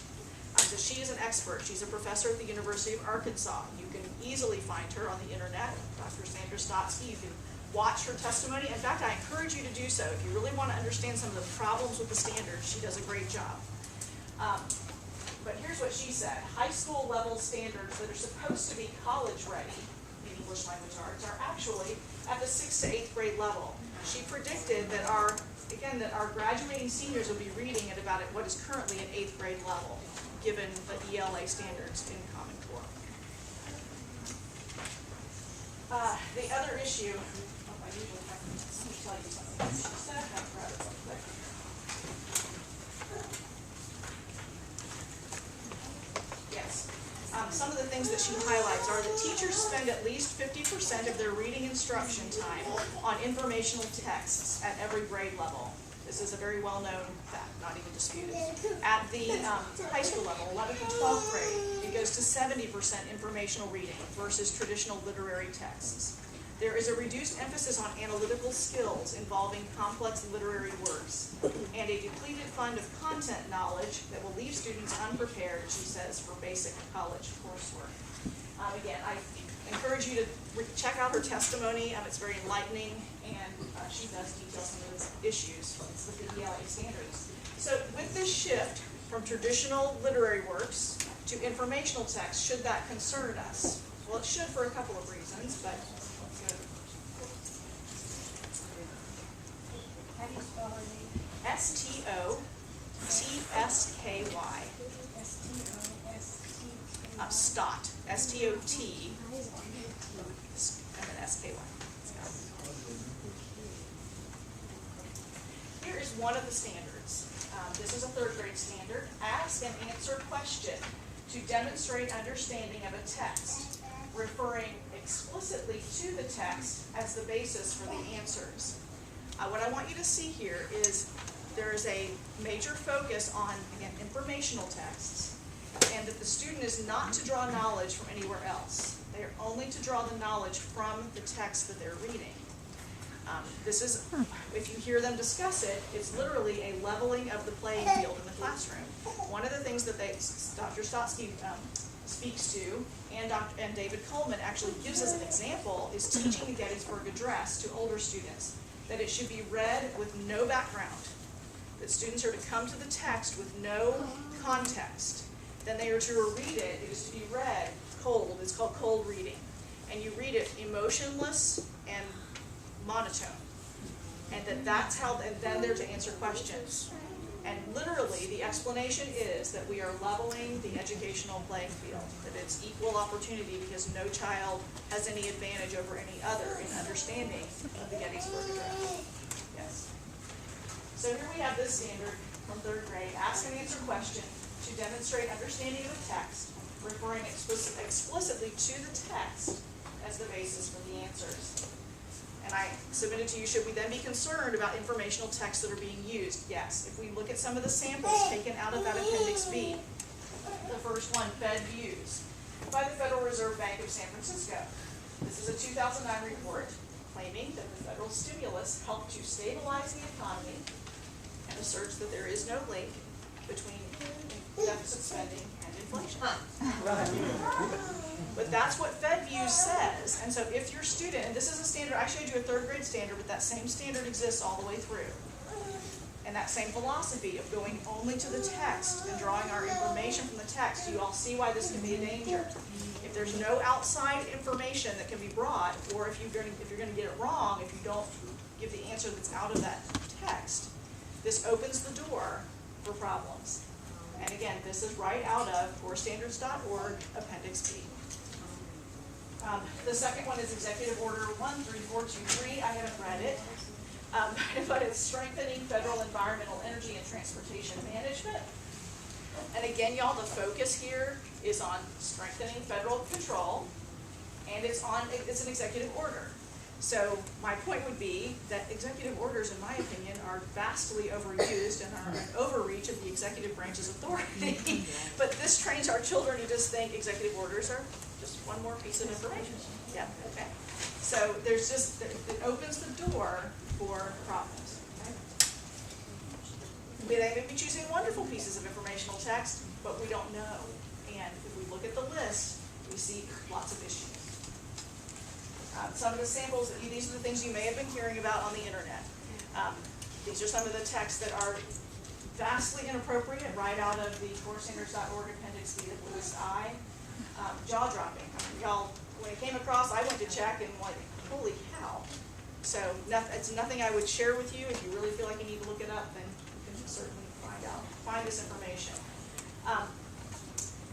So she is an expert. She's a professor at the University of Arkansas. You can easily find her on the internet, Dr. Sandra Stotsky. You can watch her testimony. In fact, I encourage you to do so. If you really want to understand some of the problems with the standards, she does a great job. But here's what she said. High school level standards that are supposed to be college ready in English language arts are actually at the 6th to 8th grade level. She predicted that our graduating seniors will be reading at about what is currently an 8th grade level, given the ELA standards in Common Core. The other issue, I usually have to tell you something she said. I'll grab it real quick. Yes. Some of the things that she highlights are that teachers spend at least 50% of their reading instruction time on informational texts at every grade level. This is a very well-known fact, not even disputed. At the high school level, 11th and 12th grade, it goes to 70% informational reading versus traditional literary texts. There is a reduced emphasis on analytical skills involving complex literary works, and a depleted fund of content knowledge that will leave students unprepared, she says, for basic college coursework. Again, I encourage you to check out her testimony. It's very enlightening, and she does detail some of those issues with the ELA standards. So with this shift from traditional literary works to informational text, should that concern us? Well, it should for a couple of reasons, but let's go. How do you spell her name? S-T-O-T-S-K-Y. S-T-O-S-T-K-Y. Stott. S-T-O-T. And then S-K-Y. Here is one of the standards. This is a 3rd grade standard. Ask and answer question to demonstrate understanding of a text, referring explicitly to the text as the basis for the answers. What I want you to see here is there is a major focus on, again, informational texts, and that the student is not to draw knowledge from anywhere else. They are only to draw the knowledge from the text that they're reading. This is, if you hear them discuss it, it's literally a leveling of the playing field in the classroom. One of the things that Dr. Stotsky speaks to, and David Coleman actually gives as an example, is teaching the Gettysburg Address to older students, that it should be read with no background, that students are to come to the text with no context. Then they are to read it. It is to be read cold. It's called cold reading. And you read it emotionless and monotone. And that's how, and then they're to answer questions. And literally, the explanation is that we are leveling the educational playing field, that it's equal opportunity because no child has any advantage over any other in understanding of the Gettysburg Address. Yes. So here we have this standard from 3rd grade. Ask and answer question to demonstrate understanding of the text, referring explicitly to the text as the basis for the answers. And I submitted to you, should we then be concerned about informational texts that are being used? Yes. If we look at some of the samples taken out of that Appendix B, the first one, Fed Views, by the Federal Reserve Bank of San Francisco. This is a 2009 report claiming that the federal stimulus helped to stabilize the economy and asserts that there is no link between deficit spending and inflation. But that's what Fed Views says. And so if your student, and this is a standard, I showed you a 3rd grade standard, but that same standard exists all the way through. And that same philosophy of going only to the text and drawing our information from the text, you all see why this can be a danger. If there's no outside information that can be brought, or if you're going to get it wrong, if you don't give the answer that's out of that text, this opens the door for problems. And again, this is right out of corestandards.org, Appendix B. The second one is Executive Order 13423. I haven't read it, but it's strengthening federal environmental, energy, and transportation management. And again, y'all, the focus here is on strengthening federal control, and it's an executive order. So my point would be that executive orders, in my opinion, are vastly overused and are an overreach of the executive branch's authority. But this trains our children to just think executive orders are just one more piece of information. Yeah, okay. So there's just, it opens the door for problems. Okay? They may be choosing wonderful pieces of informational text, but we don't know. And if we look at the list, we see lots of issues. Some of the samples, these are the things you may have been hearing about on the internet. These are some of the texts that are vastly inappropriate, right out of the corestandards.org Appendix B, the Lewis I. Jaw-dropping. Y'all, when it came across, I went to check and like, holy cow. So it's nothing I would share with you. If you really feel like you need to look it up, then you can certainly find this information.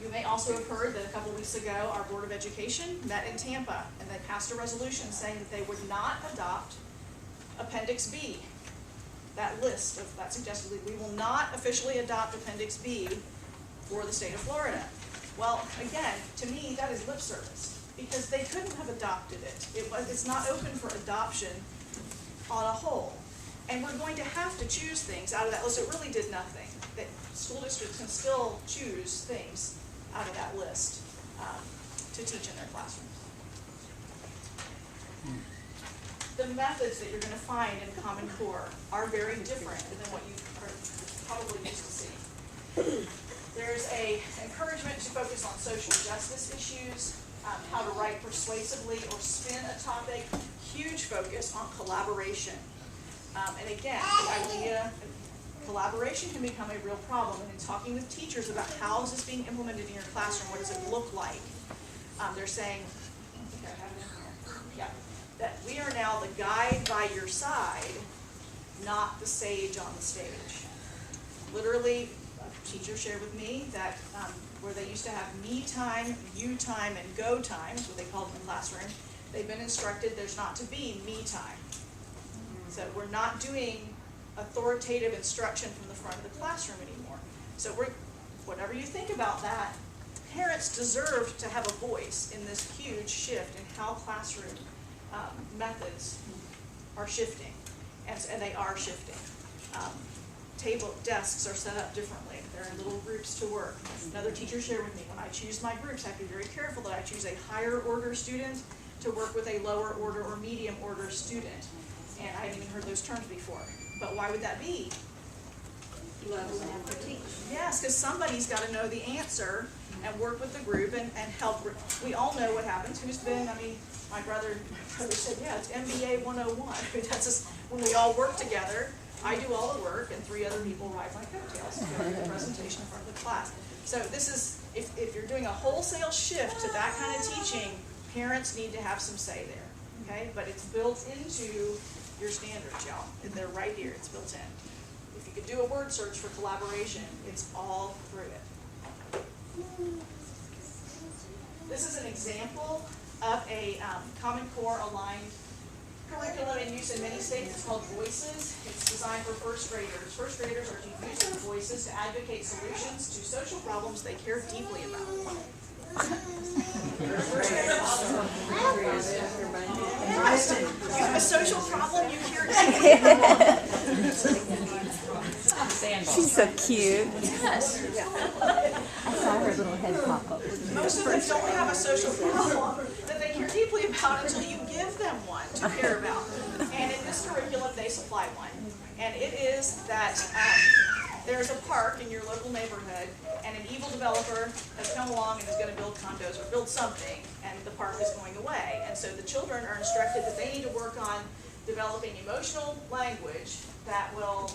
You may also have heard that a couple weeks ago, our Board of Education met in Tampa, and they passed a resolution saying that they would not adopt Appendix B. That list of that suggested we will not officially adopt Appendix B for the state of Florida. Well, again, to me, that is lip service, because they couldn't have adopted it. It's not open for adoption on a whole. And we're going to have to choose things out of that list. It really did nothing. That school districts can still choose things out of that list to teach in their classrooms. The methods that you're going to find in Common Core are very different than what you are probably used to seeing. There's an encouragement to focus on social justice issues, how to write persuasively or spin a topic, huge focus on collaboration. And again, the idea collaboration can become a real problem. And in talking with teachers about how is this being implemented in your classroom, what does it look like? They're saying, that we are now the guide by your side, not the sage on the stage. Literally, a teacher shared with me that where they used to have me time, you time, and go time, is what they called it in the classroom, they've been instructed there's not to be me time. So we're not doing authoritative instruction from the front of the classroom anymore. So whatever you think about that, parents deserve to have a voice in this huge shift in how classroom methods are shifting, and they are shifting. Desks are set up differently. They're in little groups to work. Another teacher shared with me, when I choose my groups, I have to be very careful that I choose a higher order student to work with a lower order or medium order student. And I hadn't even heard those terms before. But why would that be? Yes, because somebody's got to know the answer and work with the group and help. We all know what happens. Who's been, my brother said, yeah, it's MBA 101. That's just when we all work together. I do all the work, and 3 other people ride my coattails to go to the presentation in front of the class. So this is, if you're doing a wholesale shift to that kind of teaching, parents need to have some say there, okay? But it's built into your standards, y'all. They're right here. It's built in. If you could do a word search for collaboration, it's all through it. This is an example of a Common Core aligned curriculum in use in many states. It's called Voices. It's designed for first graders. First graders are to use their voices to advocate solutions to social problems they care deeply about. Interesting. You have a social problem you care deeply about. She's so cute. Yes. I saw her little head pop up. Most of them don't have a social problem that they care deeply about until you give them one to care about. And in this curriculum, they supply one. And it is that there's a park in your local neighborhood, and an evil developer has come along and is going to build condos or build something, and the park is going away. And so the children are instructed that they need to work on developing emotional language that will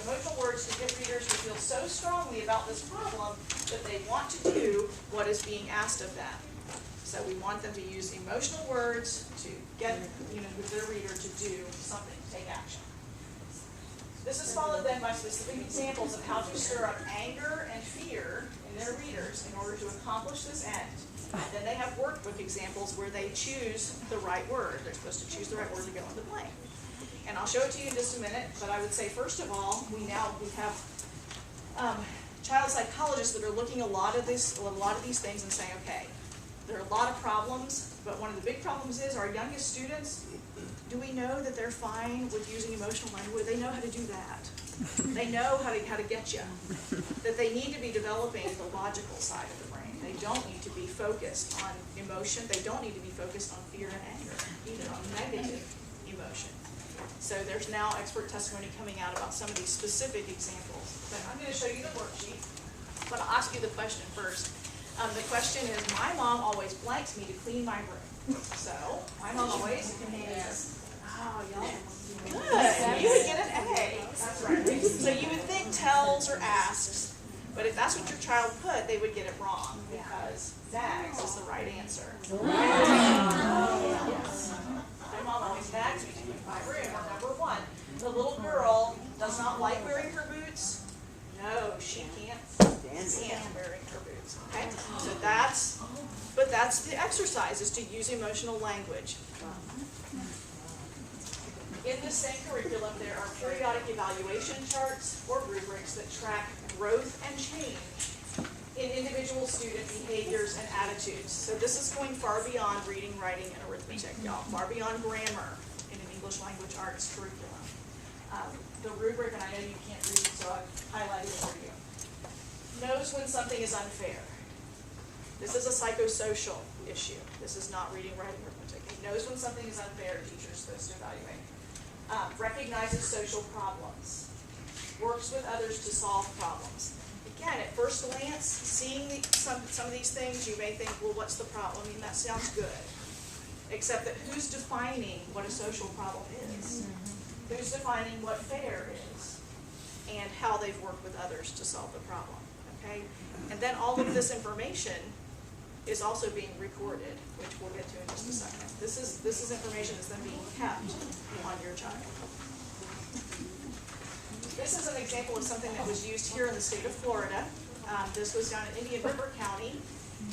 emotional words to get readers to feel so strongly about this problem that they want to do what is being asked of them. So we want them to use emotional words to get their reader to do something, take action. This is followed then by specific examples of how to stir up anger and fear in their readers in order to accomplish this end. Then they have workbook examples where they choose the right word. They're supposed to choose the right word to go in the blank. And I'll show it to you in just a minute, but I would say first of all, we have child psychologists that are looking a lot of these things and saying, okay, there are a lot of problems, but one of the big problems is our youngest students, do we know that they're fine with using emotional language? They know how to do that. They know how to get you. That they need to be developing the logical side of the brain. They don't need to be focused on emotion. They don't need to be focused on fear and anger, even on negative emotion. So there's now expert testimony coming out about some of these specific examples. But I'm going to show you the worksheet, but I'll ask you the question first. The question is, my mom always blanks me to clean my room. So, my mom always, oh, y'all, good. You would get an A. That's right. So you would think tells or asks, but if that's what your child put, they would get it wrong because zags is the right answer. Yes. My mom always nags me to clean my room. Or number one, the little girl does not like wearing her boots. No, she can't stand wearing her boots. Okay, so that's the exercise, is to use emotional language. In the same curriculum, there are periodic evaluation charts or rubrics that track growth and change in individual student behaviors and attitudes. So this is going far beyond reading, writing, and arithmetic, y'all. Far beyond grammar in an English language arts curriculum. The rubric, and I know you can't read, so I've highlighted it for you, knows when something is unfair. This is a psychosocial issue. This is not reading, writing, arithmetic. It knows when something is unfair. Teachers are supposed to evaluate. Recognizes social problems. Works with others to solve problems. Again, at first glance, seeing some of these things, you may think, well, what's the problem? I mean, that sounds good. Except that who's defining what a social problem is? Who's defining what fair is? And how they've worked with others to solve the problem. Okay? And then all of this information is also being recorded, which we'll get to in just a second. This is information that's then being kept on your child. This is an example of something that was used here in the state of Florida. This was down in Indian River County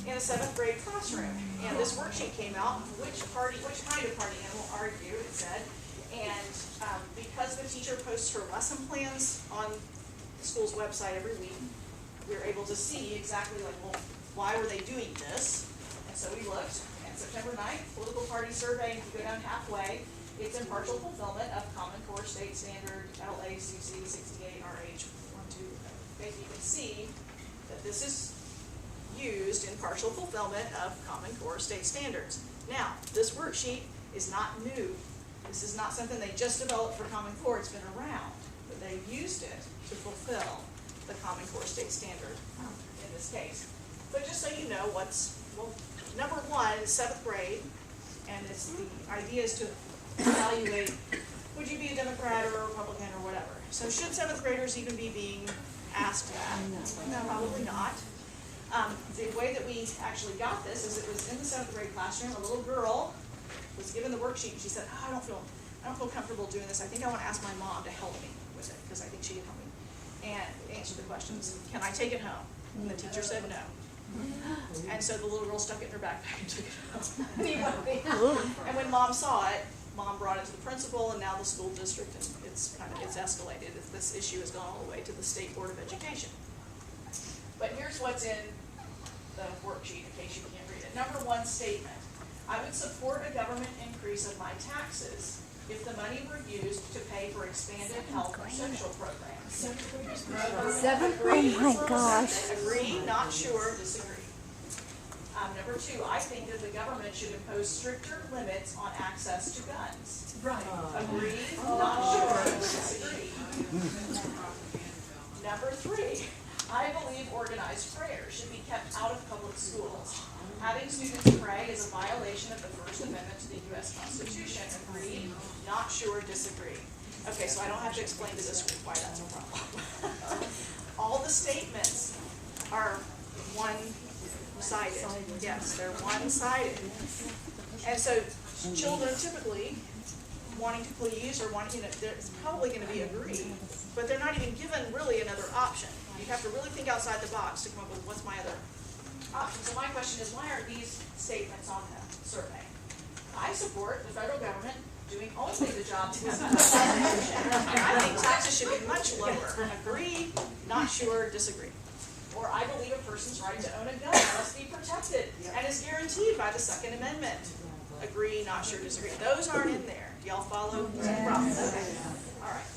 in a 7th grade classroom. And this worksheet came out, which kind of party animal are you, it said. And because the teacher posts her lesson plans on the school's website every week, we were able to see exactly like, well, why were they doing this? And so we looked, and September 9th, political party survey, if you go down halfway, it's in partial fulfillment of Common Core State Standard LACC 68 RH 12. You can see that this is used in partial fulfillment of Common Core State Standards. Now, this worksheet is not new. This is not something they just developed for Common Core. It's been around, but they've used it to fulfill the Common Core State Standard in this case. But just so you know, number one is 7th grade, and the idea is to evaluate, would you be a Democrat or a Republican or whatever. So should 7th graders even be being asked that? No, probably not. The way that we actually got this is it was in the 7th grade classroom. A little girl was given the worksheet, and she said, oh, I don't feel comfortable doing this. I think I want to ask my mom to help me with it because I think she can help me and answer the questions. Can I take it home? And the teacher said no. And so the little girl stuck it in her backpack and took it home. And when mom saw it, mom brought it to the principal, and now the school district, and it's escalated. This issue has gone all the way to the State Board of Education. But here's what's in the worksheet in case you can't read it. Number one statement. I would support a government increase of my taxes if the money were used to pay for expanded health and social programs. 7th grade? Oh my gosh. Agree, not sure, disagree. Number two, I think that the government should impose stricter limits on access to guns. Right. Agree, not sure, disagree. Number three, I believe organized prayer should be kept out of public schools. Having students pray is a violation of the First Amendment to the U.S. Constitution. Agree, not sure, disagree. Okay, so I don't have to explain to this group why that's a problem. All the statements are one-sided. Yes, they're one-sided. And so children typically wanting to please or wanting, it's probably going to be agree, but they're not even given really another option. You have to really think outside the box to come up with what's my other option. So my question is, why aren't these statements on the survey? I support the federal government doing only the job to and I think taxes should be much lower. Agree, not sure, disagree. Or I believe a person's right to own a gun must be protected and is guaranteed by the Second Amendment. Agree, not sure, disagree. Those aren't in there. Do y'all follow? Okay. All right.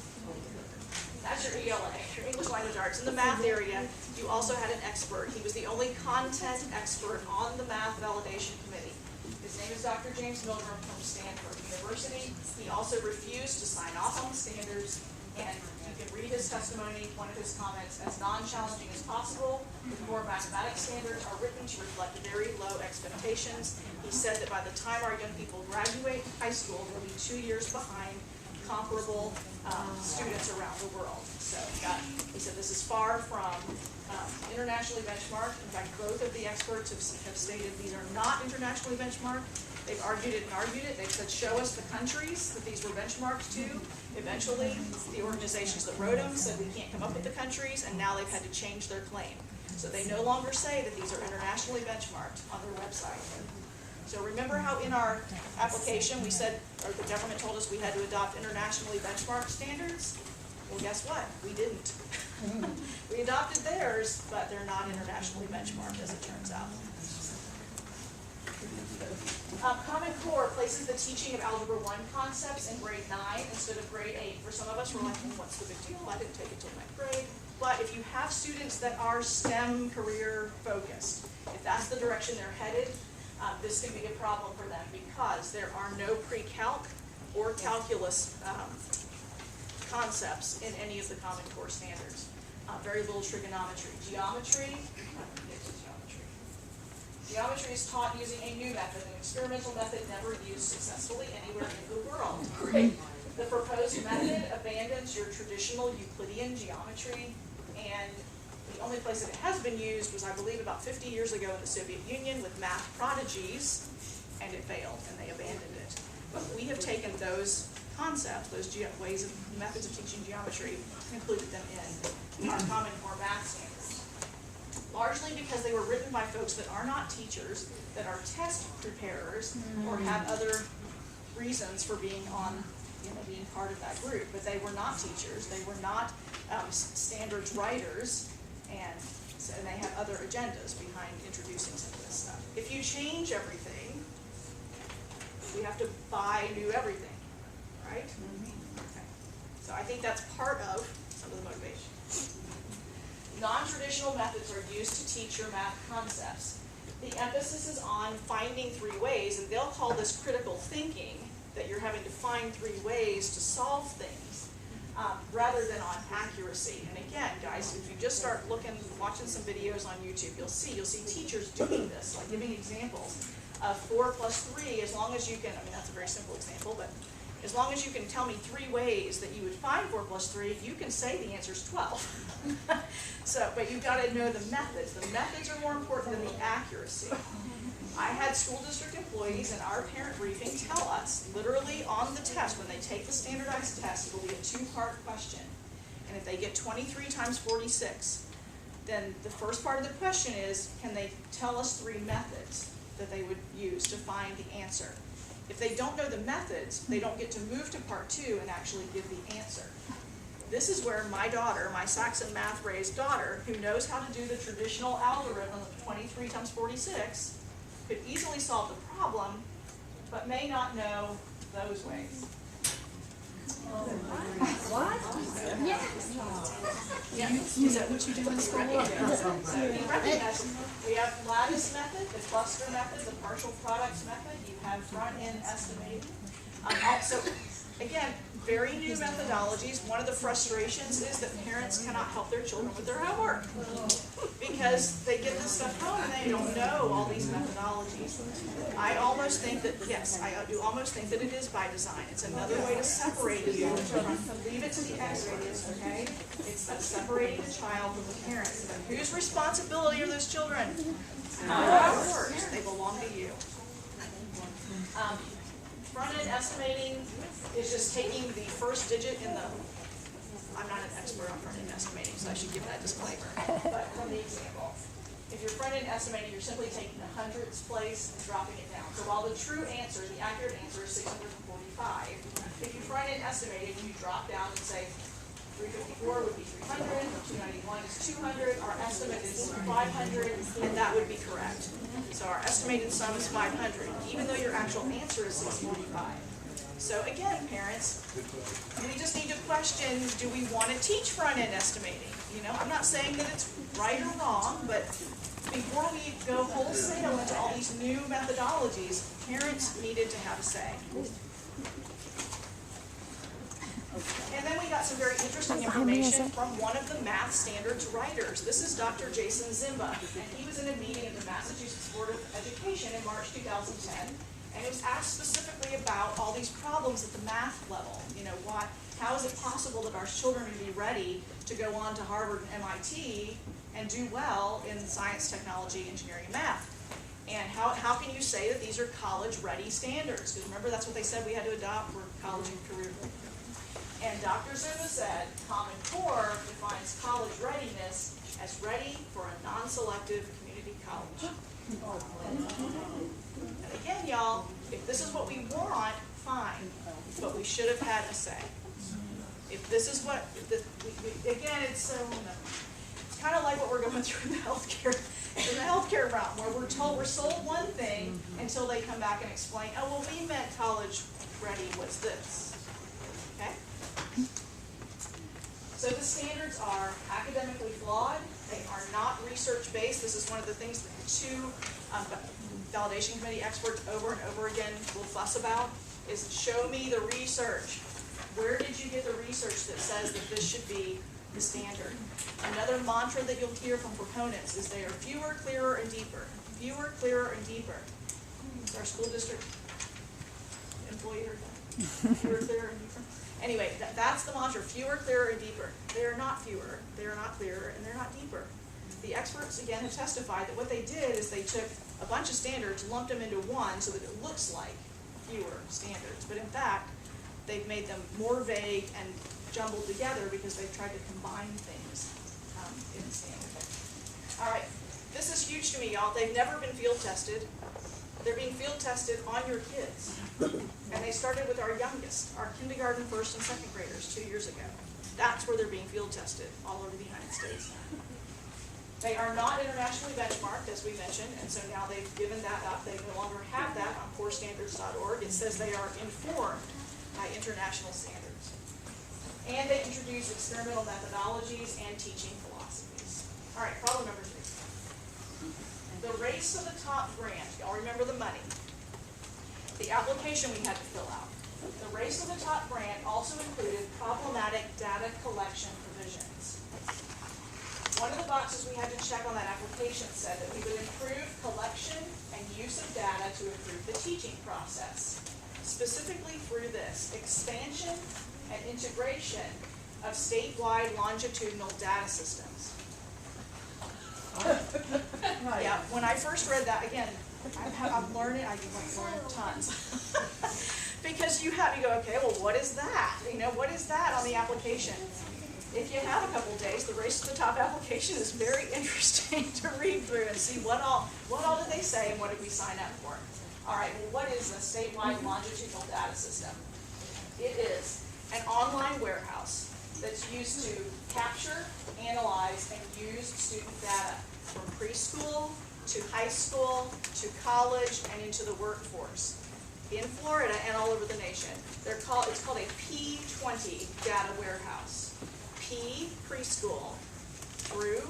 That's your ELA, your English Language Arts. In the math area, you also had an expert. He was the only content expert on the math validation committee. His name is Dr. James Milgram from Stanford University. He also refused to sign off on the standards, and you can read his testimony, one of his comments, as non-challenging as possible. The core mathematics standards are written to reflect very low expectations. He said that by the time our young people graduate high school, they'll be 2 years behind comparable students around the world. So he said this is far from internationally benchmarked. In fact, both of the experts have stated these are not internationally benchmarked. They've argued it and argued it. They've said, show us the countries that these were benchmarked to. Eventually, the organizations that wrote them said we can't come up with the countries, and now they've had to change their claim. So they no longer say that these are internationally benchmarked on their website. So remember how in our application we said, or the government told us we had to adopt internationally benchmarked standards? Well, guess what? We didn't. We adopted theirs, but they're not internationally benchmarked, as it turns out. Common Core places the teaching of Algebra 1 concepts in grade 9 instead of grade 8. For some of us, we're like, what's the big deal? I didn't take it till 9th grade. But if you have students that are STEM career focused, if that's the direction they're headed, this can be a problem for them because there are no pre-calc or calculus concepts in any of the Common Core standards. Very little trigonometry. Geometry is taught using a new method, an experimental method never used successfully anywhere in the world. Great. The proposed method abandons your traditional Euclidean geometry, and the only place that it has been used was, I believe, about 50 years ago in the Soviet Union with math prodigies, and it failed, and they abandoned it. But we have taken those concepts, those methods of teaching geometry, and included them in our Common Core math standards. Largely because they were written by folks that are not teachers, that are test preparers, or have other reasons for being on, being part of that group. But they were not teachers, they were not standards writers, and they have other agendas behind introducing some of this stuff. If you change everything, we have to buy new everything, right? Okay. So I think that's part of some of the motivation. Non-traditional methods are used to teach your math concepts. The emphasis is on finding 3 ways, and they'll call this critical thinking, that you're having to find 3 ways to solve things, rather than on accuracy. And again, guys, if you just start watching some videos on YouTube, you'll see teachers doing this, like giving examples of 4 plus 3, as long as you can, that's a very simple example, but as long as you can tell me 3 ways that you would find 4 plus 3, you can say the answer is 12. But you've got to know the methods. The methods are more important than the accuracy. I had school district employees in our parent briefing tell us, literally on the test, when they take the standardized test, it will be a 2-part question. And if they get 23 times 46, then the first part of the question is, can they tell us 3 methods that they would use to find the answer? If they don't know the methods, they don't get to move to part 2 and actually give the answer. This is where my daughter, my Saxon math-raised daughter, who knows how to do the traditional algorithm of 23 times 46, could easily solve the problem, but may not know those ways. What? Yeah. Is that what you do in school? So you recognize we have lattice method, the cluster method, the partial products method. You have front-end estimating. Also, again, very new methodologies. One of the frustrations is that parents cannot help their children with their homework because they get this stuff home and they don't know all these methodologies. I almost think that, yes, I do almost think that it is by design. It's another way to separate you from, leave it to the experts, okay? It's that separating the child from the parents. But whose responsibility are those children? Yours. They belong to you. Front-end estimating is just taking the first digit in the, I'm not an expert on front-end estimating, so I should give that disclaimer. But from the example, if you're front-end estimating, you're simply taking the hundredths place and dropping it down. So while the true answer, the accurate answer is 645, if you front-end estimated, you drop down and say 354 would be 300, 291 is 200, our estimate is 500, and that would be correct. So our estimated sum is 500, even though your actual answer is 645. So again, parents, we just need to question, do we want to teach front-end estimating? You know, I'm not saying that it's right or wrong, but before we go wholesale into all these new methodologies, parents needed to have a say. And then we got some very interesting information from one of the math standards writers. This is Dr. Jason Zimba, and he was in a meeting at the Massachusetts Board of Education in March 2010, and it was asked specifically about all these problems at the math level. You know, how is it possible that our children would be ready to go on to Harvard and MIT and do well in science, technology, engineering, and math? And how can you say that these are college-ready standards? Because remember, that's what they said we had to adopt for college and career. And Dr. Zimba said, Common Core defines college readiness as ready for a non-selective community college. And again, y'all, if this is what we want, fine, but we should have had a say. If this is what, again, it's kind of like what we're going through in the healthcare realm, where we're sold one thing until they come back and explain, oh, well, we meant college ready was this. Okay? So the standards are academically flawed. They are not research-based. This is one of the things that the two validation committee experts over and over again will fuss about, is show me the research. Where did you get the research that says that this should be the standard? Another mantra that you'll hear from proponents is they are fewer, clearer, and deeper. Fewer, clearer, and deeper. Is our school district employee heard that? Fewer, clearer, and deeper. Anyway, that's the mantra, fewer, clearer, and deeper. They are not fewer, they are not clearer, and they're not deeper. The experts, again, have testified that what they did is they took a bunch of standards, lumped them into one so that it looks like fewer standards. But in fact, they've made them more vague and jumbled together because they've tried to combine things in the standard. All right, this is huge to me, y'all. They've never been field tested. They're being field tested on your kids. And they started with our youngest, our kindergarten, first, and second graders 2 years ago. That's where they're being field tested all over the United States. They are not internationally benchmarked, as we mentioned, and so now they've given that up. They no longer have that on corestandards.org. It says they are informed by international standards. And they introduce experimental methodologies and teaching philosophies. All right, problem number 3. The Race to the Top grant. Y'all remember the money. The application we had to fill out. The Race to the Top grant also included problematic data collection provisions. One of the boxes we had to check on that application said that we would improve collection and use of data to improve the teaching process. Specifically through this, expansion and integration of statewide longitudinal data systems. Yeah, when I first read that, again, I'm learning, I've learned tons. Because you go, okay, well, what is that? You know, what is that on the application? If you have a couple days, the Race to the Top application is very interesting to read through and see what all did they say and what did we sign up for. All right, well, what is a statewide longitudinal data system? It is an online warehouse that's used to capture, analyze, and use student data from preschool to high school to college and into the workforce. In Florida and all over the nation, it's called a P20 data warehouse. P, preschool, through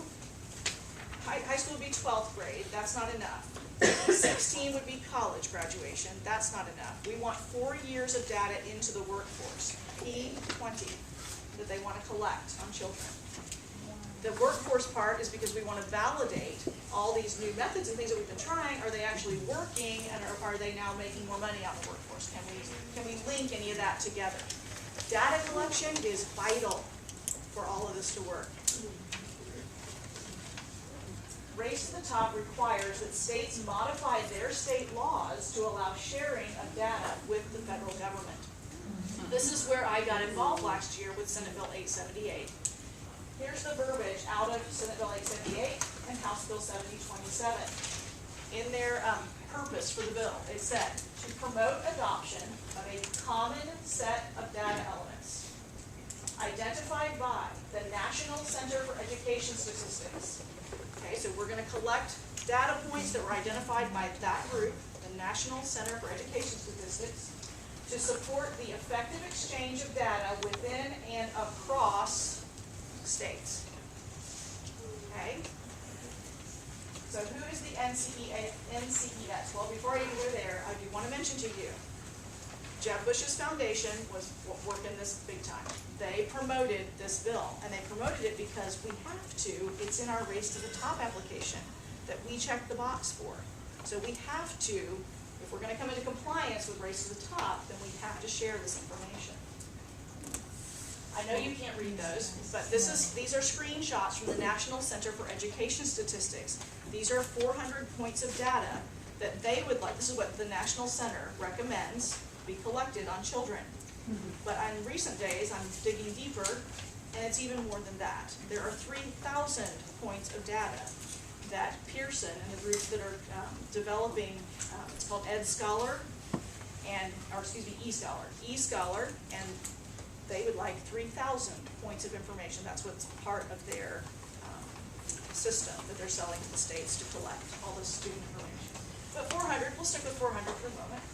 high school would be 12th grade. That's not enough. 16 would be college graduation. That's not enough. We want 4 years of data into the workforce. P20 that they want to collect on children. The workforce part is because we want to validate all these new methods and things that we've been trying. Are they actually working, and are they now making more money out of the workforce? Can we link any of that together? Data collection is vital for all of this to work. Race to the Top requires that states modify their state laws to allow sharing of data with the federal government. This is where I got involved last year with Senate Bill 878. Here's the verbiage out of Senate Bill 878 and House Bill 7027. In their purpose for the bill, it said to promote adoption of a common set of data elements identified by the National Center for Education Statistics. Okay, so we're going to collect data points that were identified by that group, the National Center for Education Statistics, to support the effective exchange of data within and across states. Okay? So who is the NCES? Well, before I even go there, I do want to mention to you, Jeb Bush's foundation was working this big time. They promoted this bill, and they promoted it because we have to. It's in our Race to the Top application that we check the box for. So we have to, if we're going to come into compliance with Race to the Top, then we have to share this information. I know you can't read those, but these are screenshots from the National Center for Education Statistics. These are 400 points of data that they would like. This is what the National Center recommends be collected on children. But in recent days, I'm digging deeper, and it's even more than that. There are 3,000 points of data that Pearson and the groups that are developing, it's called eScholar, eScholar, and they would like 3,000 points of information. That's what's part of their system that they're selling to the states to collect all this student information. But 400, we'll stick with 400 for a moment.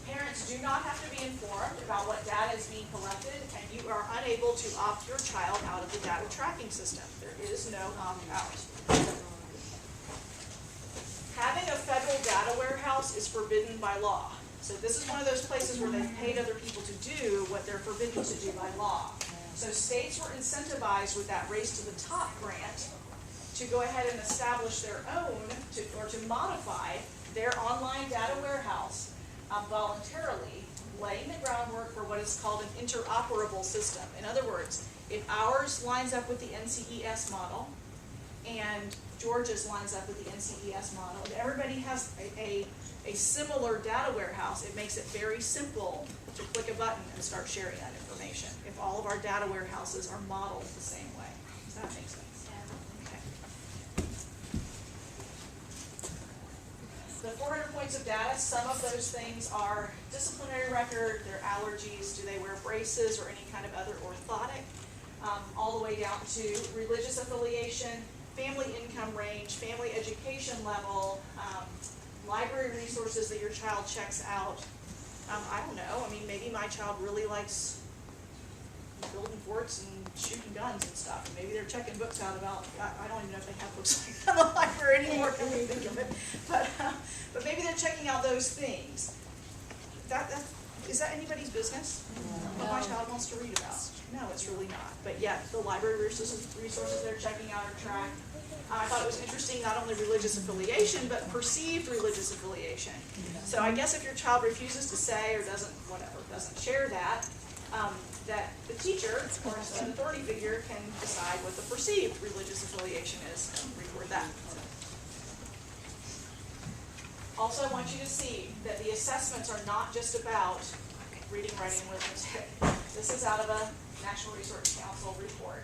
Parents do not have to be informed about what data is being collected, and you are unable to opt your child out of the data tracking system. There is no opt-out. Having a federal data warehouse is forbidden by law. So this is one of those places where they've paid other people to do what they're forbidden to do by law. So states were incentivized with that Race to the Top grant to go ahead and establish their own, or to modify their online data warehouse voluntarily, laying the groundwork for what is called an interoperable system. In other words, if ours lines up with the NCES model, and Georgia's lines up with the NCES model, and everybody has a similar data warehouse, it makes it very simple to click a button and start sharing that information if all of our data warehouses are modeled the same way. Does that make sense? Okay. The 400 points of data, some of those things are disciplinary record, their allergies, do they wear braces or any kind of other orthotic, all the way down to religious affiliation, family income range, family education level, library resources that your child checks out. I don't know, I mean, maybe my child really likes building forts and shooting guns and stuff, and maybe they're checking books out about, I don't even know if they have books like that in the library anymore, come to think of it, but maybe they're checking out those things. Is that anybody's business? What my child wants to read about? No, it's really not. But yet, the library resources they're checking out are tracked. I thought it was interesting, not only religious affiliation, but perceived religious affiliation. So I guess if your child refuses to say or doesn't share that, that the teacher or an authority figure can decide what the perceived religious affiliation is and record that. Also, I want you to see that the assessments are not just about reading, writing, and arithmetic. This is out of a National Research Council report.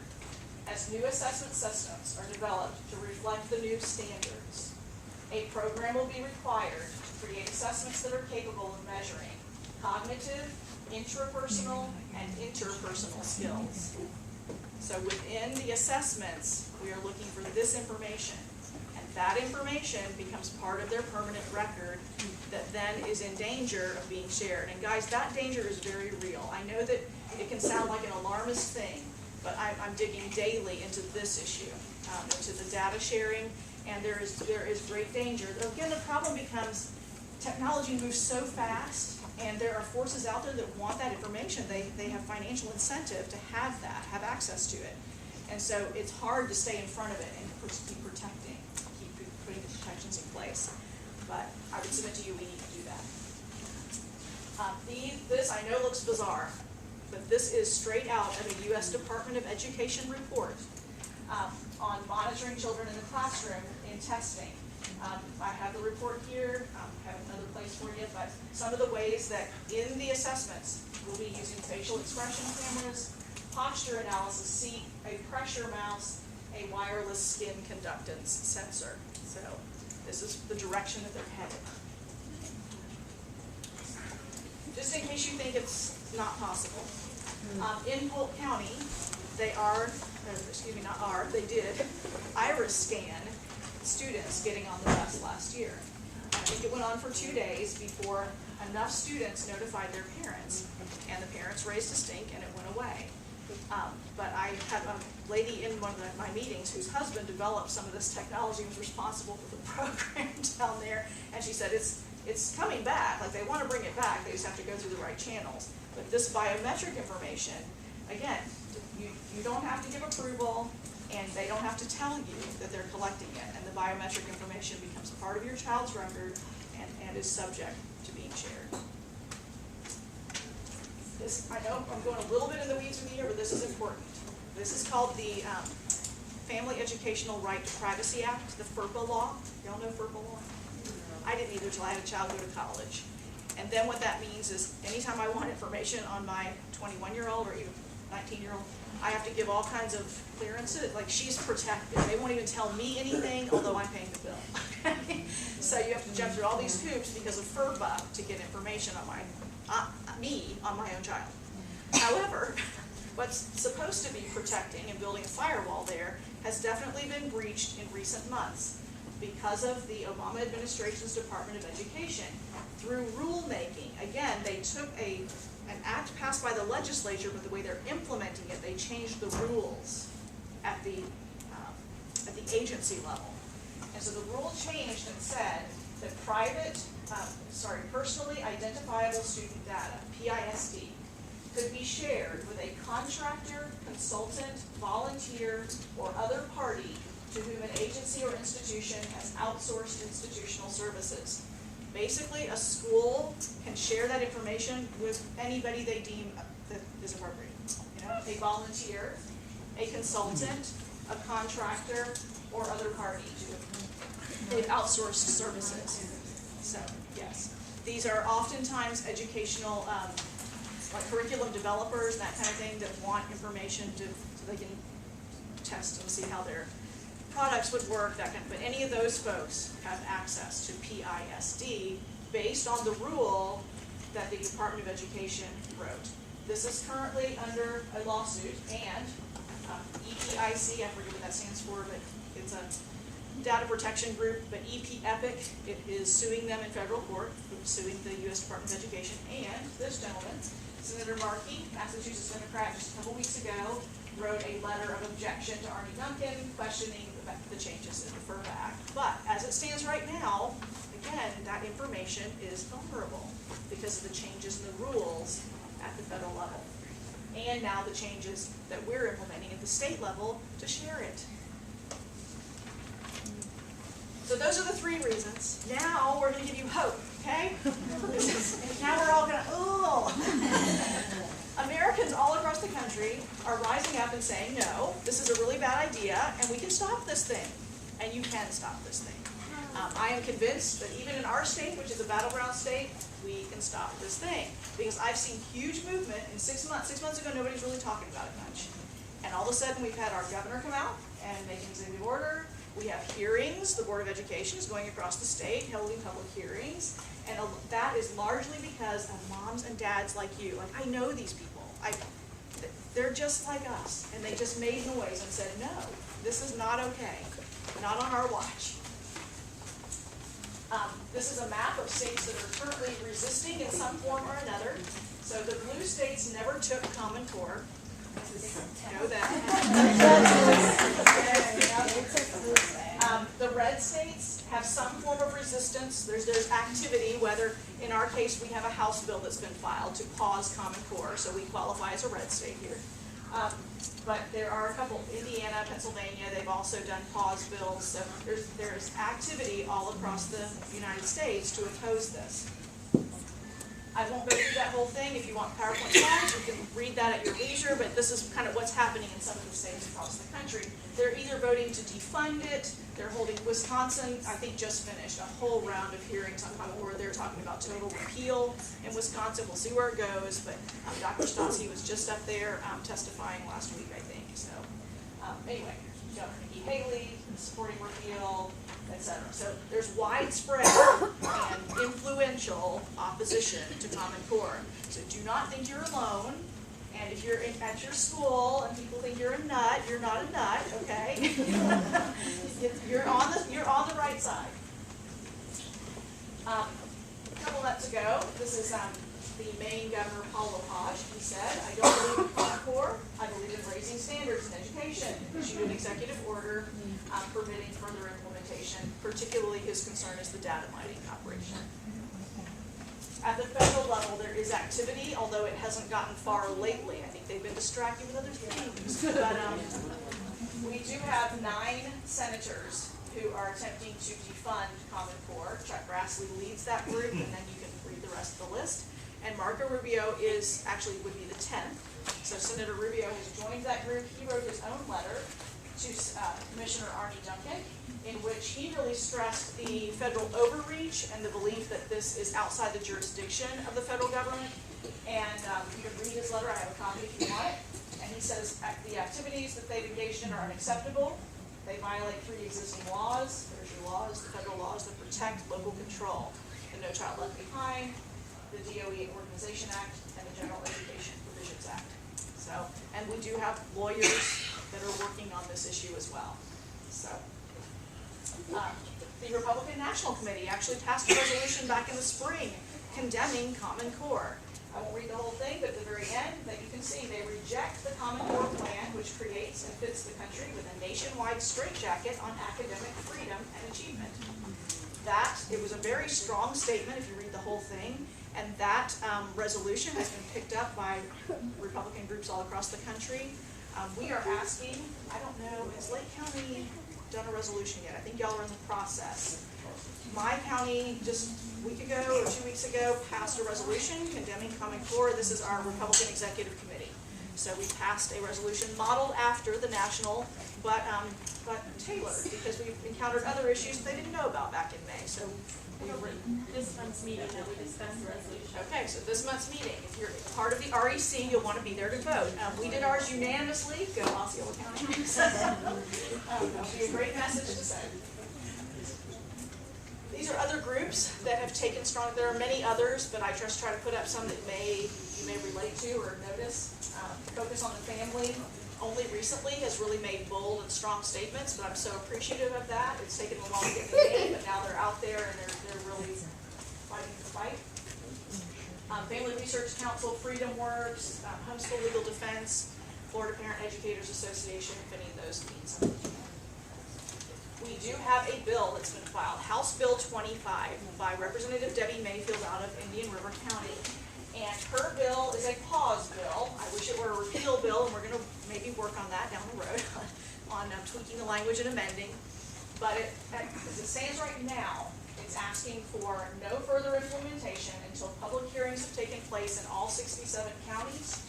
As new assessment systems are developed to reflect the new standards, a program will be required to create assessments that are capable of measuring cognitive, intrapersonal, and interpersonal skills. So within the assessments, we are looking for this information. That information becomes part of their permanent record that then is in danger of being shared. And guys, that danger is very real. I know that it can sound like an alarmist thing, but I'm digging daily into this issue, into the data sharing, and there is great danger. Again, the problem becomes technology moves so fast, and there are forces out there that want that information. They have financial incentive to have that, have access to it. And so it's hard to stay in front of it and keep protecting. Putting the protections in place, but I would submit to you we need to do that. This I know looks bizarre, but this is straight out of a U.S. Department of Education report on monitoring children in the classroom in testing. I have the report here, I have another place for you, but some of the ways that in the assessments, we'll be using facial expression cameras, posture analysis, seat, a pressure mouse, a wireless skin conductance sensor. So this is the direction that they're headed. Just in case you think it's not possible. In Polk County, they did iris scan students getting on the bus last year. I think it went on for 2 days before enough students notified their parents, and the parents raised a stink and it went away. But I had a lady in one of my meetings whose husband developed some of this technology, was responsible for the program down there, and she said it's coming back, like they want to bring it back, they just have to go through the right channels. But this biometric information, again, you don't have to give approval, and they don't have to tell you that they're collecting it, and the biometric information becomes part of your child's record and is subject to being shared. This, I know I'm going a little bit in the weeds with you here, but this is important. This is called the Family Educational Right to Privacy Act, the FERPA law. Y'all know FERPA law? I didn't either until I had a child go to college. And then what that means is anytime I want information on my 21-year-old or even 19-year-old, I have to give all kinds of clearances, like she's protected. They won't even tell me anything, although I'm paying the bill. So you have to jump through all these hoops because of FERPA to get information on on my own child. However, what's supposed to be protecting and building a firewall there has definitely been breached in recent months because of the Obama administration's Department of Education. Through rulemaking, again, they took an act passed by the legislature, but the way they're implementing it, they changed the rules at the agency level. And so the rule changed and said that personally identifiable student data, PISD, could be shared with a contractor, consultant, volunteer, or other party to whom an agency or institution has outsourced institutional services. Basically, a school can share that information with anybody they deem that is appropriate. You know, a volunteer, a consultant, a contractor, or other party to whom they've outsourced services. So, yes. These are oftentimes educational, like curriculum developers, that kind of thing, that want information so they can test and see how their products would work, that kind of, but any of those folks have access to PISD based on the rule that the Department of Education wrote. This is currently under a lawsuit, and EPIC, I forget what that stands for, but it's a data protection group, but EPIC, it is suing them in federal court, suing the U.S. Department of Education, and this gentleman, Senator Markey, Massachusetts Democrat, just a couple weeks ago, wrote a letter of objection to Arnie Duncan, questioning the changes in the FERPA Act. But as it stands right now, again, that information is vulnerable because of the changes in the rules at the federal level. And now the changes that we're implementing at the state level to share it. So those are the 3 reasons. Now we're going to give you hope, okay? Now we're all going to, Americans all across the country are rising up and saying, no, this is a really bad idea, and we can stop this thing. And you can stop this thing. I am convinced that even in our state, which is a battleground state, we can stop this thing. Because I've seen huge movement in 6 months. 6 months ago, nobody's really talking about it much. And all of a sudden, we've had our governor come out and make an executive order. We have hearings. The Board of Education is going across the state, holding public hearings. And that is largely because of moms and dads like you. Like, I know these people. They're just like us. And they just made noise and said, no, this is not okay. Not on our watch. This is a map of states that are currently resisting in some form or another. So the blue states never took Common Core. Know that. The red states have some form of resistance. There's activity, whether in our case we have a House bill that's been filed to pause Common Core, so we qualify as a red state here. But there are a couple, Indiana, Pennsylvania, they've also done pause bills, so there's activity all across the United States to oppose this. I won't go through that whole thing. If you want PowerPoint slides, you can read that at your leisure, but this is kind of what's happening in some of the states across the country. They're either voting to defund it, they're holding, Wisconsin, I think, just finished a whole round of hearings on Common Core. They're talking about total repeal in Wisconsin. We'll see where it goes, but Dr. Stotsky was just up there testifying last week, I think. So anyway, Governor Nikki Haley supporting repeal, etc. So there's widespread and influential opposition to Common Core. So do not think you're alone. And if you're at your school and people think you're a nut, you're not a nut, okay? you're on the right side. A couple months ago, this is the Maine Governor Paul LaPage. He said, "I don't believe in Common Core. I believe in raising standards in education." Issued an executive order permitting further implementation. Particularly, his concern is the data mining operation. At the federal level, there is activity, although it hasn't gotten far lately. I think they've been distracted with other things. But we do have 9 senators who are attempting to defund Common Core. Chuck Grassley leads that group, and then you can read the rest of the list. And Marco Rubio would be the 10th. So Senator Rubio has joined that group. He wrote his own letter to Commissioner Arnie Duncan, in which he really stressed the federal overreach and the belief that this is outside the jurisdiction of the federal government. And you can read his letter. I have a copy if you want it. And he says the activities that they've engaged in are unacceptable. They violate 3 existing laws. There's your laws, the federal laws that protect local control: the No Child Left Behind, the DOE Organization Act, and the General Education Provisions Act. So, and we do have lawyers that are working on this issue as well. So, the Republican National Committee actually passed a resolution back in the spring condemning Common Core. I won't read the whole thing, but at the very end, that you can see they reject the Common Core plan, which creates and fits the country with a nationwide straitjacket on academic freedom and achievement. It was a very strong statement if you read the whole thing, and that resolution has been picked up by Republican groups all across the country. We are asking, I don't know, has Lake County done a resolution yet? I think y'all are in the process. My county, just a week ago or 2 weeks ago, passed a resolution condemning Common Core. This is our Republican Executive Committee. So we passed a resolution modeled after the national, but tailored, because we've encountered other issues they didn't know about back in May. So we were this month's meeting that we discussed the resolution. okay. So this month's meeting, if you're part of the REC, you'll want to be there to vote. We did ours unanimously. Go Osceola County. That'll be a great message to send. These are other groups that have taken strong. There are many others, but I just try to put up some that you may relate to or notice. Focus on the Family only recently has really made bold and strong statements, but I'm so appreciative of that. It's taken a while to get the name, but now they're out there and they're really fighting the fight. Family Research Council, Freedom Works, Homeschool Legal Defense, Florida Parent Educators Association, if any of those mean something. We do have a bill that's been filed, House Bill 25, by Representative Debbie Mayfield out of Indian River County. And her bill is a pause bill. I wish it were a repeal bill, and we're going to maybe work on that down the road, on tweaking the language and amending. But as it stands right now, it's asking for no further implementation until public hearings have taken place in all 67 counties,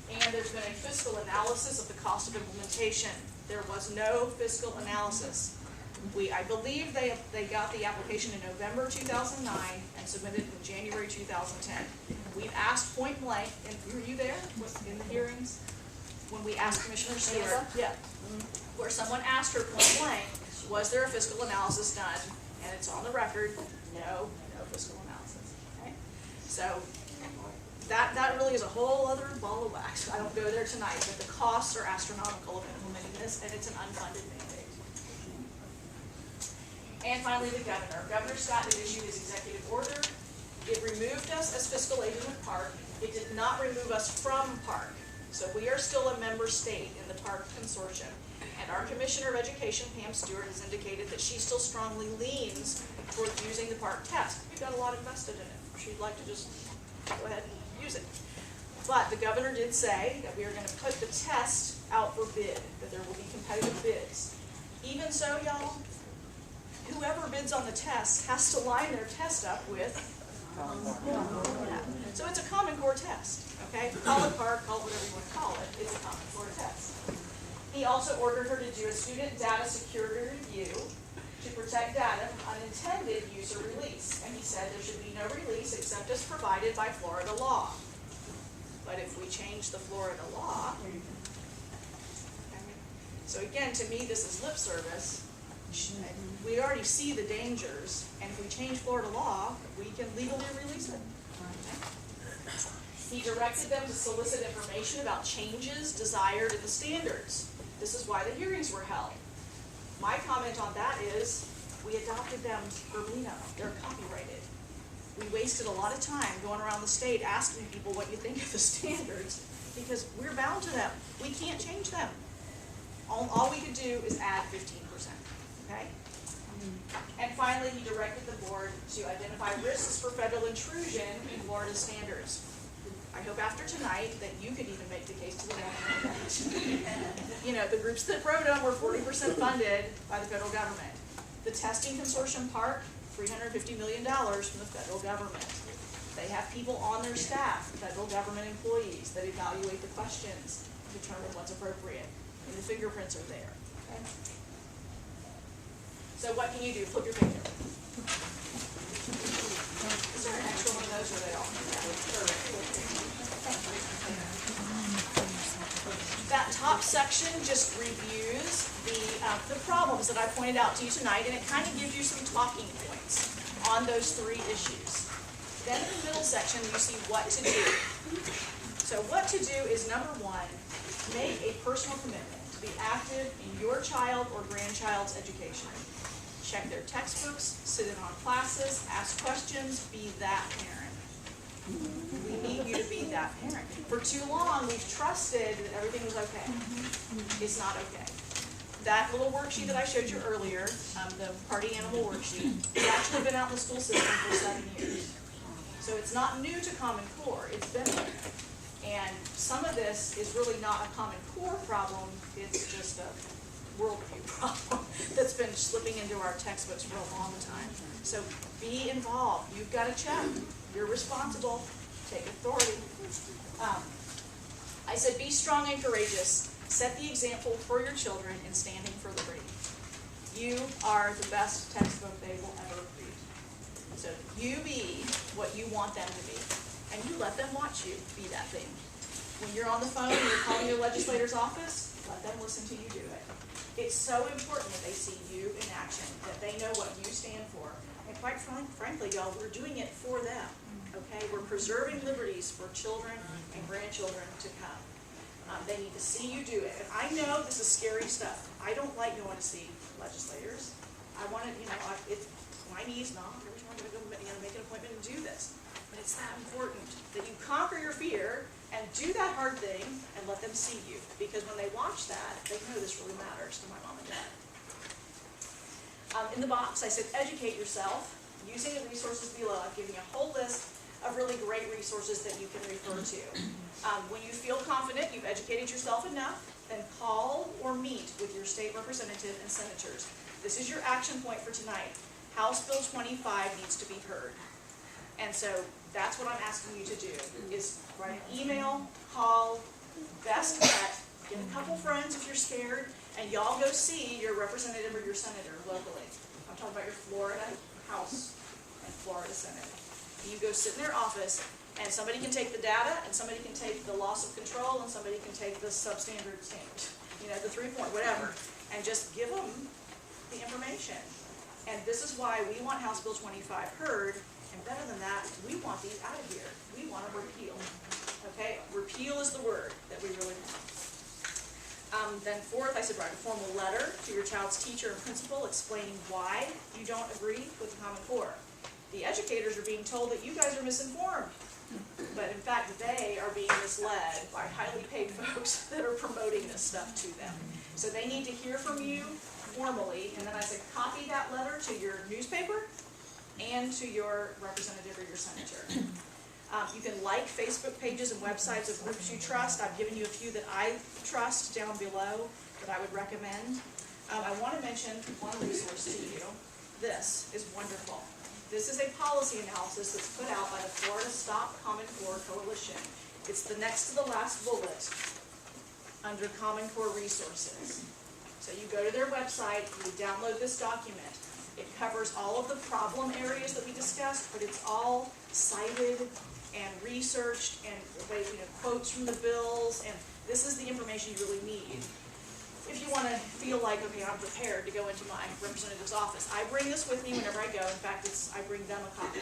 and there's been a fiscal analysis of the cost of implementation. There was no fiscal analysis. I believe they got the application in November 2009 and submitted it in January 2010. We've asked point blank, and were you there in the hearings? When we asked Commissioner Stewart, where someone asked her point blank, was there a fiscal analysis done? And it's on the record, no fiscal analysis. Okay? So that really is a whole other ball of wax. I don't go there tonight, but the costs are astronomical of implementing this, and it's an unfunded mandate. And finally, the governor. Governor Scott had issued his executive order. It removed us as fiscal agent of PARC. It did not remove us from PARC. So we are still a member state in the PARC consortium. And our Commissioner of Education, Pam Stewart, has indicated that she still strongly leans towards using the PARC test. We've got a lot invested in it. She'd like to just go ahead and use it. But the governor did say that we are going to put the test out for bid, that there will be competitive bids. Even so, y'all, whoever bids on the test has to line their test up with So it's a Common Core test, okay? Call it PARC, call it whatever you want to call it. It's a Common Core test. He also ordered her to do a student data security review to protect data from unintended use or release. And he said there should be no release except as provided by Florida law. But if we change the Florida law, okay, so again, to me, this is lip service. We already see the dangers, and if we change Florida law, we can legally release it. He directed them to solicit information about changes desired in the standards. This is why the hearings were held. My comment on that is, we adopted them verbatim. They're copyrighted. We wasted a lot of time going around the state asking people what you think of the standards, because we're bound to them. We can't change them. All we could do is add 15%, okay? And finally, he directed the board to identify risks for federal intrusion in Florida standards. I hope after tonight that you could even make the case to the government. You know, the groups that wrote them were 40% funded by the federal government. The testing consortium PARC, $350 million from the federal government. They have people on their staff, federal government employees, that evaluate the questions, determine what's appropriate, and the fingerprints are there. Okay? So what can you do? Flip your finger. Is there an extra one of those, or are they all? That top section just reviews the problems that I pointed out to you tonight, and it kind of gives you some talking points on those three issues. Then in the middle section, you see what to do. So what to do is, number one, make a personal commitment to be active in your child or grandchild's education. Check their textbooks, sit in on classes, ask questions, be that parent. We need you to be that parent. For too long, we've trusted that everything was okay. It's not okay. That little worksheet that I showed you earlier, the party animal worksheet, has actually been out in the school system for 7 years. So it's not new to Common Core, it's been there. And some of this is really not a Common Core problem, it's just a worldview problem that's been slipping into our textbooks for a long time. So be involved. You've got to check. You're responsible. Take authority. I said be strong and courageous. Set the example for your children in standing for liberty. You are the best textbook they will ever read. So you be what you want them to be. And you let them watch you be that thing. When you're on the phone and you're calling your legislator's office, let them listen to you do it. It's so important that they see you in action, that they know what you stand for. And quite frankly, y'all, we're doing it for them, okay? We're preserving liberties for children and grandchildren to come. They need to see you do it. And I know this is scary stuff. I don't like going to see legislators. I want to, it's my knees knock every time I'm going to go, make an appointment and do this. But it's that important that you conquer your fear and do that hard thing and let them see you. Because when they watch that, they know this really matters to my mom and dad. In the box, I said educate yourself using the resources below. I've given you a whole list of really great resources that you can refer to. When you feel confident you've educated yourself enough, then call or meet with your state representative and senators. This is your action point for tonight. House Bill 25 needs to be heard. And so that's what I'm asking you to do, is write an email, call, best bet, get a couple friends if you're scared, and y'all go see your representative or your senator locally. I'm talking about your Florida House and Florida Senate. You go sit in their office, and somebody can take the data, and somebody can take the loss of control, and somebody can take the substandard standard, the 3-point, whatever, and just give them the information. And this is why we want House Bill 25 heard. And better than that, we want these out of here. We want a repeal. Okay? Repeal is the word that we really want. Then fourth, I said write a formal letter to your child's teacher and principal explaining why you don't agree with the Common Core. The educators are being told that you guys are misinformed. But in fact, they are being misled by highly paid folks that are promoting this stuff to them. So they need to hear from you formally. And then I said copy that letter to your newspaper and to your representative or your senator. You can like Facebook pages and websites of groups you trust. I've given you a few that I trust down below that I would recommend. I want to mention one resource to you. This is wonderful. This is a policy analysis that's put out by the Florida Stop Common Core Coalition. It's the next to the last bullet under Common Core resources. So you go to their website, you download this document. It covers all of the problem areas that we discussed, but it's all cited and researched and quotes from the bills, and this is the information you really need. If you want to feel like, okay, I'm prepared to go into my representative's office, I bring this with me whenever I go. In fact, I bring them a copy,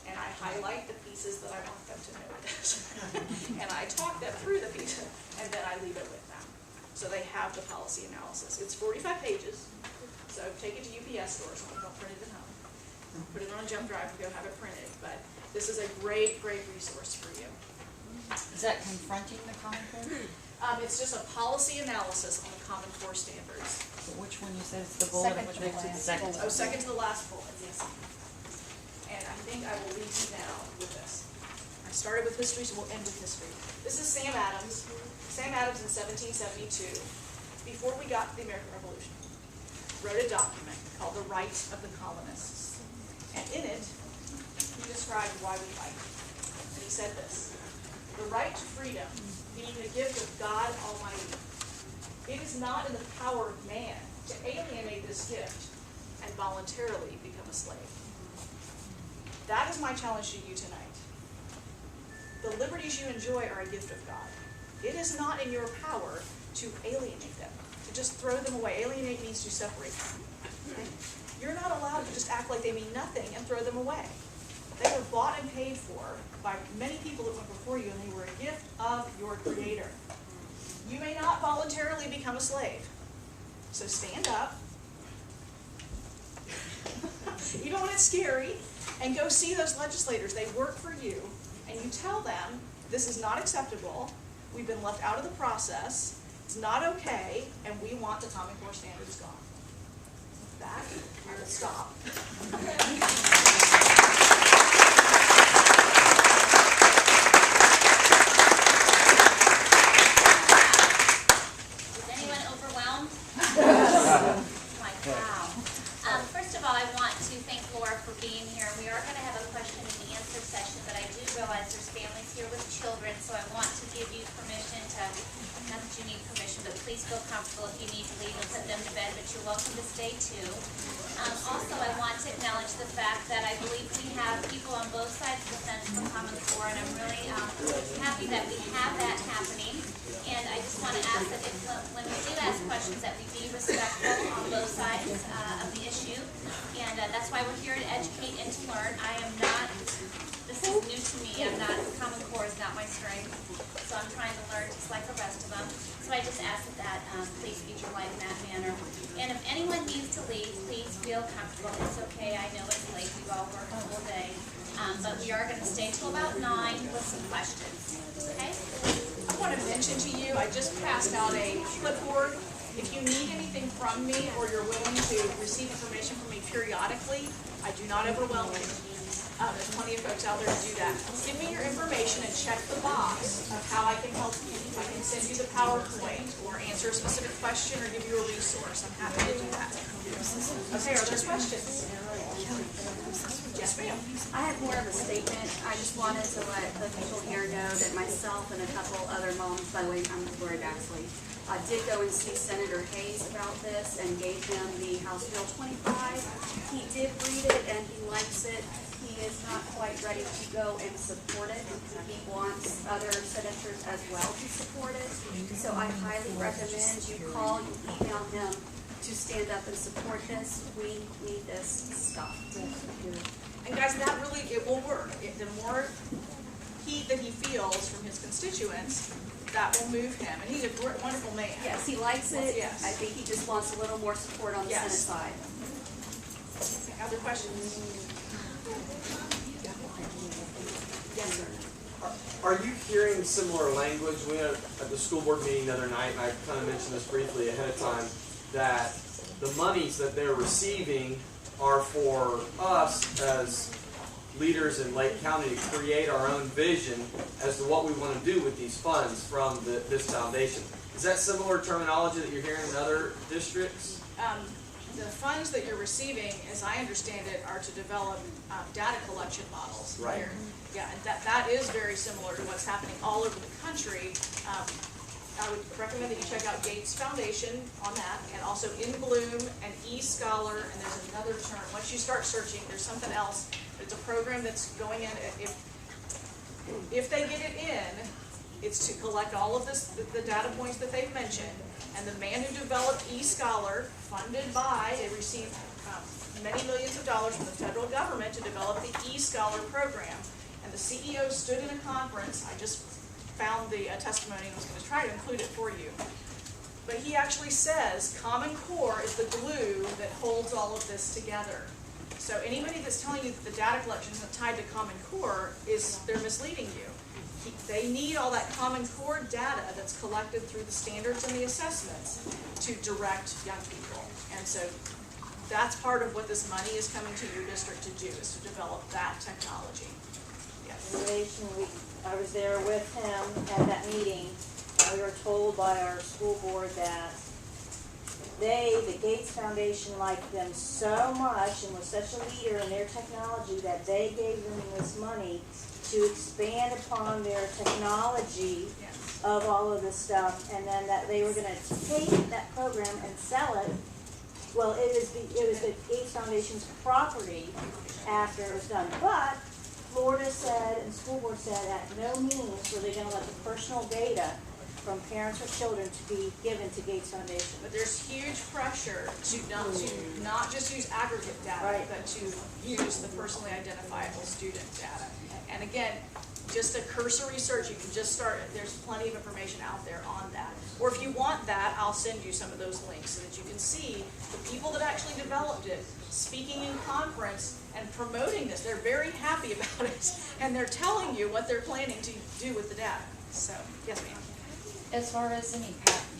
and I highlight the pieces that I want them to notice. And I talk them through the pieces, and then I leave it with them. So they have the policy analysis. It's 45 pages, so take it to UPS stores, don't print it at home. Put it on a jump drive and go have it printed, but this is a great, great resource for you. Is that confronting the Common Core? It's just a policy analysis on the Common Core standards. So which one you said is the bullet? Second Which to makes it last. second? Oh, second to the last bullet, yes. And I think I will leave you now with this. I started with history, so we'll end with history. This is Sam Adams. Sam Adams in 1772, before we got to the American Revolution, wrote a document called The Rights of the Colonists. And in it, he described why we fight. And he said this: the right to freedom being the gift of God Almighty, it is not in the power of man to alienate this gift and voluntarily become a slave. That is my challenge to you tonight. The liberties you enjoy are a gift of God. It is not in your power to alienate them, to just throw them away. Alienate means to separate them. Okay? You're not allowed to just act like they mean nothing and throw them away. They were bought and paid for by many people that went before you, and they were a gift of your Creator. You may not voluntarily become a slave. So stand up, even when it's scary, and go see those legislators. They work for you, and you tell them, this is not acceptable, we've been left out of the process, it's not okay, and we want the Common Core standards gone. With that, I will stop. Is anyone overwhelmed? Like, wow. First of all, I want to thank Laura for being here. We are going to have a question and answer session, but I do realize there's families here with children, so I want to give you permission to, not that you need permission, but please feel comfortable if you need to leave and put them to bed, but you're welcome to stay too. Also, I want to acknowledge the fact that I believe we have people on both sides of the fence for Common Core, and I'm really happy that we have that happening. And I just want to ask that if, when we do ask questions, that we be respectful on both sides of the issue. And that's why we're here to educate and to learn. I am not, this is new to me, Common Core is not my strength. So I'm trying to learn just like the rest of them. So I just ask that please feed your life in that manner. And if anyone needs to leave, please feel comfortable. It's okay. I know it's late. We've all worked the whole day. But we are going to stay till about 9 with some questions. Okay? I want to mention to you, I just passed out a clipboard. If you need anything from me or you're willing to receive information from me periodically, I do not overwhelm you. There's plenty of folks out there to do that. Give me your information and check the box of how I can help you. If I can send you the PowerPoint or answer a specific question or give you a resource, I'm happy to do that. Okay, are there questions? Yes, ma'am. I have more of a statement. I just wanted to let the people here know that myself and a couple other moms, by the way, I'm Lori Baxley, did go and see Senator Hayes about this and gave him the House Bill 25. He did read it and he likes it. He is not quite ready to go and support it. He wants other senators as well to support it. So I highly recommend you call, you email him to stand up and support this. We need this stuff. And guys, that really, it will work. The more heat that he feels from his constituents, that will move him. And he's a wonderful man. Yes, he likes it. Yes. I think he just wants a little more support on the Yes. Senate side. Other questions? Yes, sir. Are you hearing similar language? We had at the school board meeting the other night, and I kind of mentioned this briefly ahead of time, that the monies that they're receiving are for us as leaders in Lake County to create our own vision as to what we want to do with these funds from this foundation. Is that similar terminology that you're hearing in other districts? the funds that you're receiving, as I understand it, are to develop data collection models. Right. Yeah, and that is very similar to what's happening all over the country. I would recommend that you check out Gates Foundation on that, and also In Bloom and eScholar, and there's another term. Once you start searching, there's something else. It's a program that's going in. If they get it in, it's to collect all of this, the data points that they've mentioned. And the man who developed eScholar, funded by, they received many millions of dollars from the federal government to develop the eScholar program. And the CEO stood in a conference. I just found the testimony and was going to try to include it for you. But he actually says Common Core is the glue that holds all of this together. So anybody that's telling you that the data collection is tied to Common Core they're misleading you. They need all that Common Core data that's collected through the standards and the assessments to direct young people. And so that's part of what this money is coming to your district to do, is to develop that technology. Yes. Innovation Week, I was there with him at that meeting, and we were told by our school board that the Gates Foundation, liked them so much and was such a leader in their technology that they gave them this money to expand upon their technology of all of this stuff, and then that they were going to take that program and sell it. Well, it was the Gates Foundation's property after it was done, but Florida said, and the school board said, at no means were they going to let the personal data from parents or children to be given to Gates Foundation. But there's huge pressure to not just use aggregate data, Right. but to use the personally identifiable student data. And again, just a cursory search, you can just start, there's plenty of information out there on that. Or if you want that, I'll send you some of those links so that you can see the people that actually developed it speaking in conference and promoting this. They're very happy about it, and they're telling you what they're planning to do with the data. So, yes ma'am. As far as any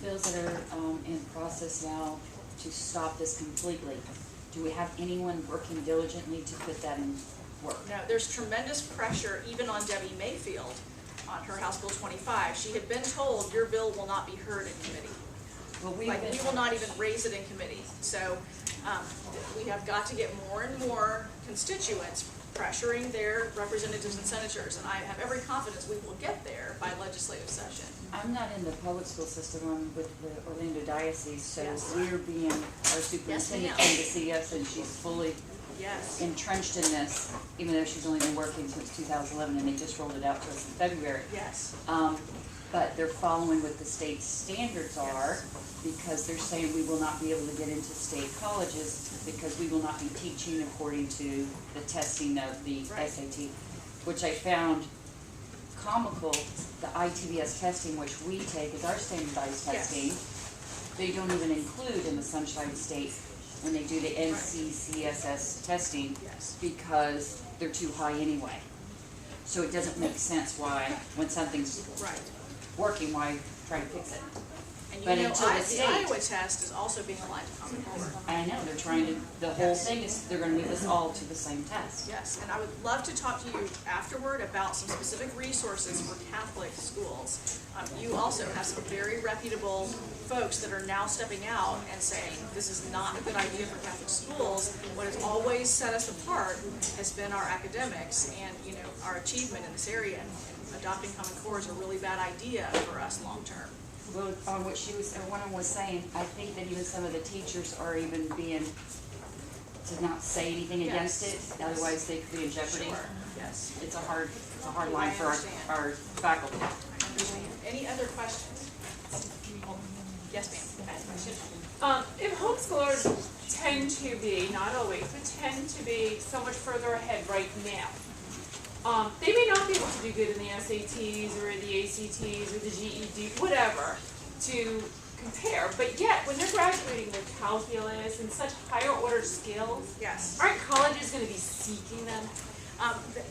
bills that are in process now to stop this completely, do we have anyone working diligently to put that in work? No, there's tremendous pressure even on Debbie Mayfield on her House Bill 25. She had been told your bill will not be heard in committee. Well, We will not even raise it in committee. So we have got to get more and more constituents pressuring their representatives and senators, and I have every confidence we will get there by legislative session. I'm not in the public school system, I'm with the Orlando Diocese, so Yes. we're being, our superintendent ma'am. came to see us, and she's fully Yes. entrenched in this, even though she's only been working since 2011, and they just rolled it out to us in February. Yes. But they're following what the state standards are, because they're saying we will not be able to get into state colleges because we will not be teaching according to the testing of the Right. SAT, which I found comical. The ITBS testing, which we take as our standardized Yes. testing, they don't even include in the Sunshine State when they do the NCCSS testing, Yes. because they're too high anyway. So it doesn't make sense why, when something's Right. working, why try to fix it? And But you know, until the the state- Iowa test is also being aligned to Common Core. I know, they're trying to, the whole thing is, they're gonna move us all to the same test. Yes, and I would love to talk to you afterward about some specific resources for Catholic schools. You also have some very reputable folks that are now stepping out and saying, this is not a good idea for Catholic schools. What has always set us apart has been our academics and, you know, our achievement in this area. And adopting Common Core is a really bad idea for us long-term. Well, on what she was, or one of them was saying, I think that even some of the teachers are even being, to not say anything against it, Yes. otherwise they could be in jeopardy. Sure, yes, It's a hard line for our faculty. I understand. Any other questions? Yes, ma'am. If homeschoolers tend to be, not always, but tend to be so much further ahead right now, they may not be able to do good in the SATs or the ACTs or the GED, whatever, to compare. But yet, when they're graduating with calculus and such higher order skills, Yes. aren't colleges going to be seeking them?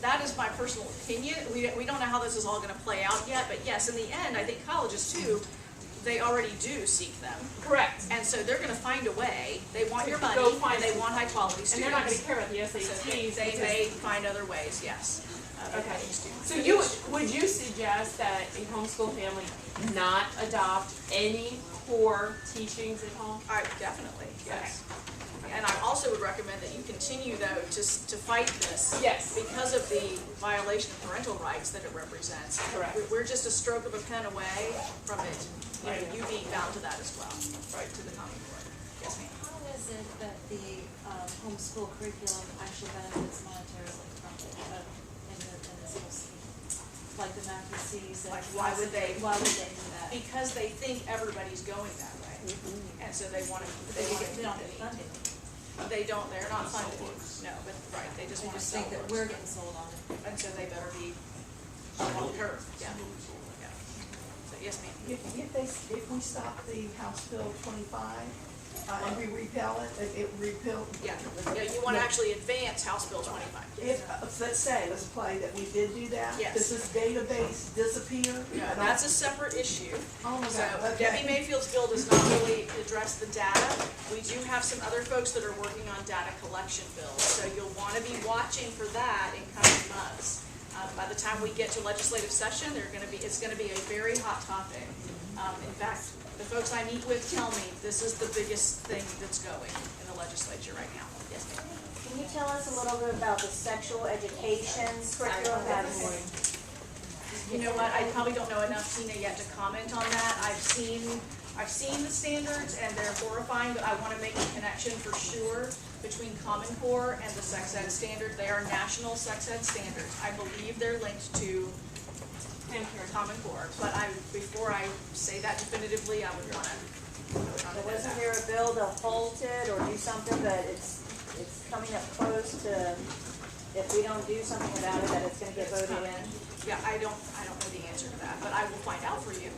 That is my personal opinion. We don't know how this is all going to play out yet, but yes, in the end, I think colleges too, they already do seek them. Correct. And so they're going to find a way. They want your money, Go find and they them. want high quality And students. they're not going to care about the So SATs. they may find other ways, yes. Okay, any student. so would you suggest that a homeschool family not adopt any core teachings at home? Definitely, yes. And I also would recommend that you continue, though, to fight this. Yes. Because of the violation of parental rights that it represents. Correct. We're just a stroke of a pen away from it, you being bound to that as well, right, to the Common Core. Yes, ma'am. How is it that the homeschool curriculum actually benefits monetarily from it in the school scheme? Like the matrices and. Like, why would they do that? Because they think everybody's going that way. And so they want to, they want to They don't get get funded. They don't, they're not funded. No, but, right, they just I want to just sell think that books. we're getting sold on it. And so they better be on the curve, yeah. Yeah. So, yes, ma'am. If we stop the House Bill 25, and we repeal it repeal. Yeah, you want to actually advance House Bill 25. If, let's play that we did do that. Yes. Does this database disappear? No, that's a separate issue. Oh my So God, Debbie okay. Mayfield's bill does not really address the data. We do have some other folks that are working on data collection bills, so you'll want to be watching for that in coming months. By the time we get to legislative session, it's going to be a very hot topic. In fact, the folks I meet with tell me this is the biggest thing that's going in the legislature right now. Yes, ma'am. Can you tell us a little bit about the sexual education curriculum? You know what, I probably don't know enough, Tina, yet to comment on that. I've seen the standards and they're horrifying, but I want to make a connection for sure between Common Core and the sex ed standard. They are national sex ed standards. I believe they're linked to Common Core, but before I say that definitively, I would want to. So wasn't there a bill to halt it or do something, but it's coming up close to, if we don't do something about it, that it's gonna get voted in? Yeah, I don't know the answer to that, but I will find out for you.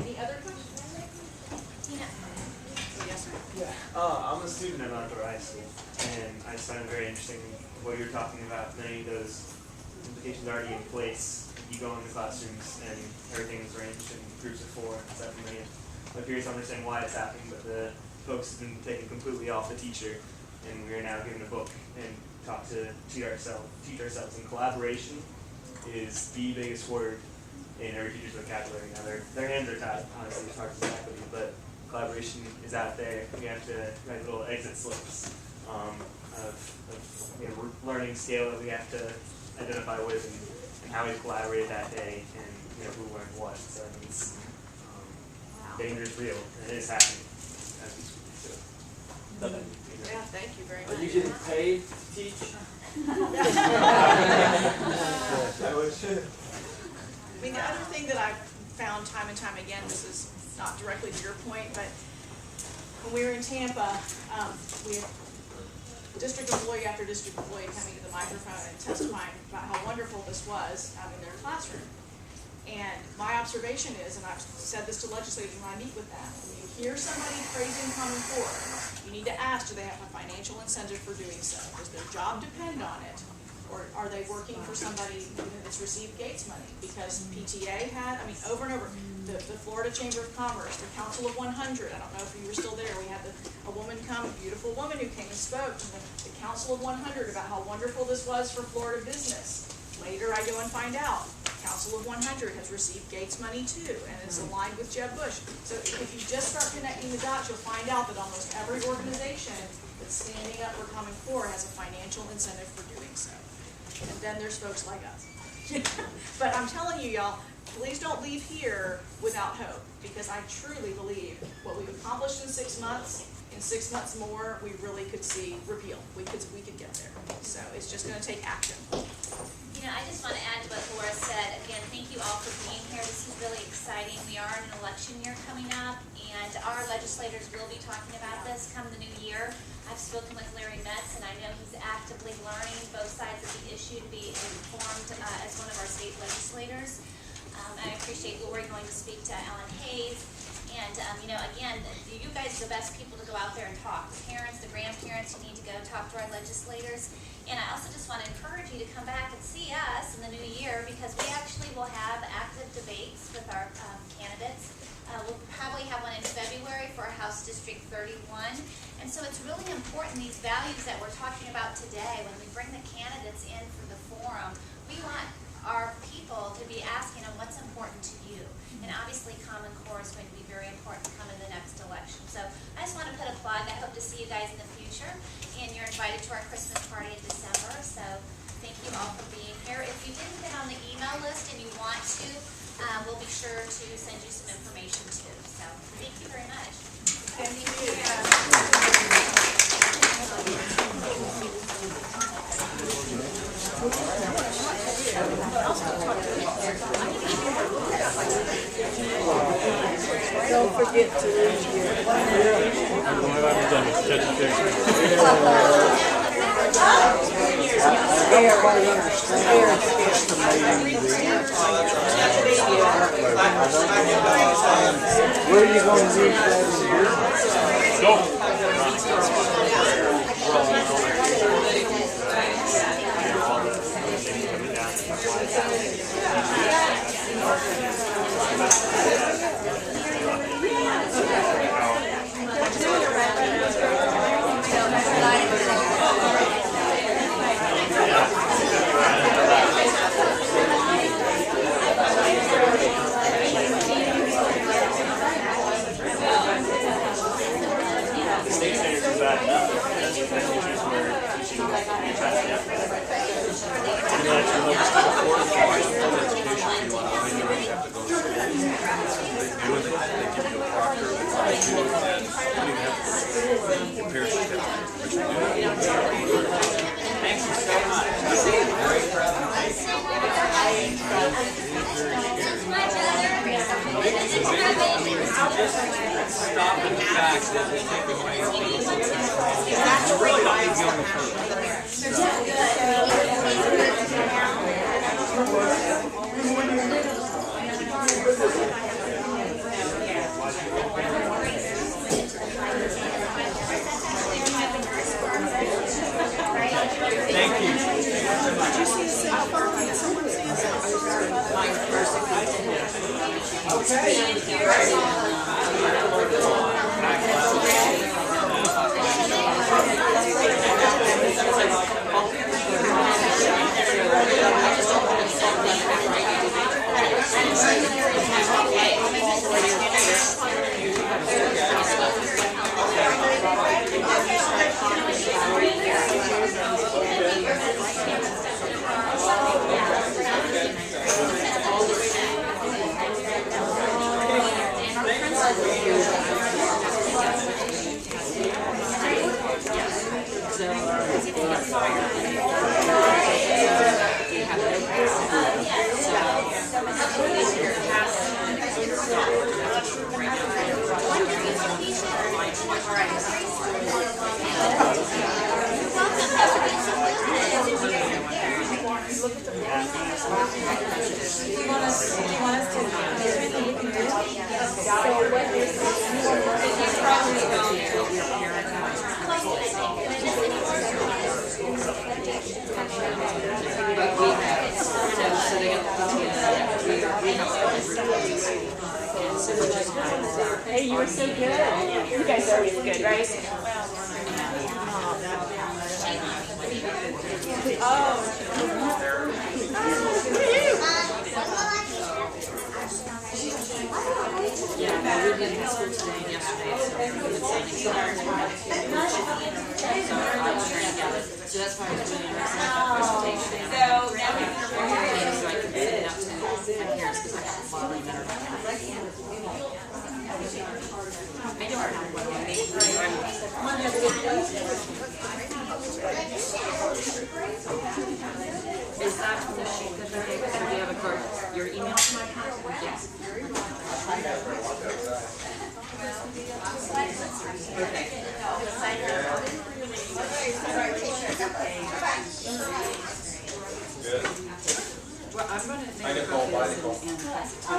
Any other questions? Tina? Yes, ma'am. I'm a student at Outdoor High School, and I just find it very interesting what you're talking about. Many of those implications are already in place. You go in the classrooms and everything is arranged in groups of 4 and 7. I'm curious to understand why it's happening, but the focus has been taken completely off the teacher, and we are now given a book and taught to teach ourselves. And collaboration is the biggest word in every teacher's vocabulary. Now their hands are tied, honestly, it's hard to say, but collaboration is out there. We have to write little exit slips of learning scale that we have to identify with and how we collaborated that day and who learned what. So it's danger is real and it is happening as we speak. So, Yeah, thank you very Are much. you getting paid to teach? I mean, the other thing that I've found time and time again, this is not directly to your point, but when we were in Tampa, we had district employee after district employee coming to the microphone and testifying about how wonderful this was in their classroom. And my observation is, and I've said this to legislators when I meet with them, when you hear somebody praising Common Core, you need to ask, do they have a financial incentive for doing so? Does their job depend on it? Or are they working for somebody that's received Gates money? Because PTA had, over and over, the Florida Chamber of Commerce, the Council of 100, I don't know if you were still there, we had a woman come, a beautiful woman who came and spoke to the Council of 100 about how wonderful this was for Florida business. Later I go and find out, Council of 100 has received Gates money too, and it's aligned with Jeb Bush. So if you just start connecting the dots, you'll find out that almost every organization that's standing up for Common Core has a financial incentive for doing so. And then there's folks like us. But I'm telling you, y'all, please don't leave here without hope, because I truly believe what we've accomplished in 6 months, in 6 months more, we really could see repeal. We could get there. So it's just going to take action. I just want to add to what Laura said. Again, thank you all for being here. This is really exciting. We are in an election year coming up, and our legislators will be talking about this come the new year. I've spoken with Larry Metz, and I know he's actively learning both sides of the issue to be informed as one of our state legislators. I appreciate Lori going to speak to Ellen Hayes. And, again, you guys are the best people to go out there and talk. The parents, the grandparents, you need to go talk to our legislators. And I also just want to encourage you to come back and see us in the new year, because we actually will have active debates with our candidates. We'll probably we have one in February for House District 31. And so it's really important, these values that we're talking about today, when we bring the candidates in for the forum, we want our people to be asking them what's important to you. And obviously Common Core is going to be very important coming the next election. So I just want to put a plug. I hope to see you guys in the future. And you're invited to our Christmas party in December. So thank you all for being here. If you didn't get on the email list and you want to, we'll be sure to send you some information too. So thank you very much. Thank you. Don't forget to leave Where are you going to use that? Go. State standards is bad enough. That's the thing, which is where teaching tries to get that. And then actually look at the board education, you want to when you really have to go to school. They do it, they give you a proctor, they try to do it, and you don't even have to go to school. Your parents just have to, but you do it. Thank you so much. Very proud of you. Stop at the fact that they're taking away it's really not easy on the Thank you. Did you see the cell phone? Did someone see a cell phone? Okay. Hey, you were so good. You guys are always good, right? Yeah, no, we didn't have school today and yesterday, so we were saying so I was trying to get it. So that's why I was doing a presentation. So I can send it out to my parents because I have a lot of them that Is that the sheet that they're taking? Do you have a card? Your email to my account? Yes. Well, I'm going to make a copy of this and pass it to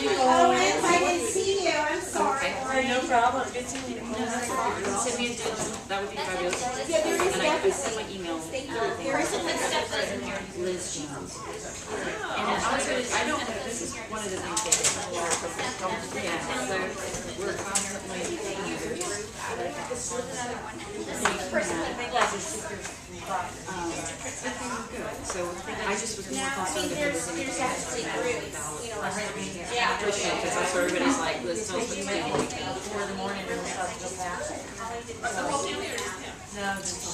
you. Oh, I didn't see you, I'm sorry. No problem. Good seeing you. Send me a digital, that would be fabulous. Yeah, there is And I can send my email. There is some good stuff in here. Liz Jones. And also, I don't, this is one of the things that, yeah, so we're constantly so I just was more concerned if there was any Because that's where everybody's like, let's tell us what to do. 4 in the morning and we'll start to go past. No, just.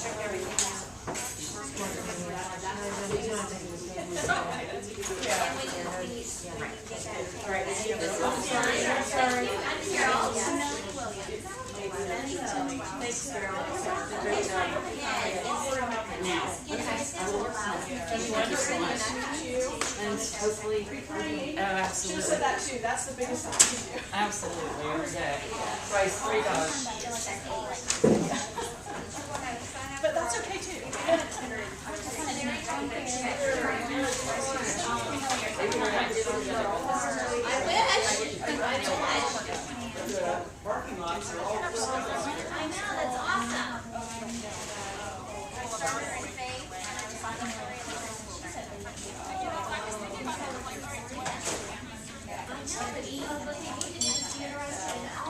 And hopefully, oh, absolutely. She said that too, that's the biggest thing we can do. Absolutely, every day. Price $3. But that's okay too. Parking lots are all. I know, that's awesome.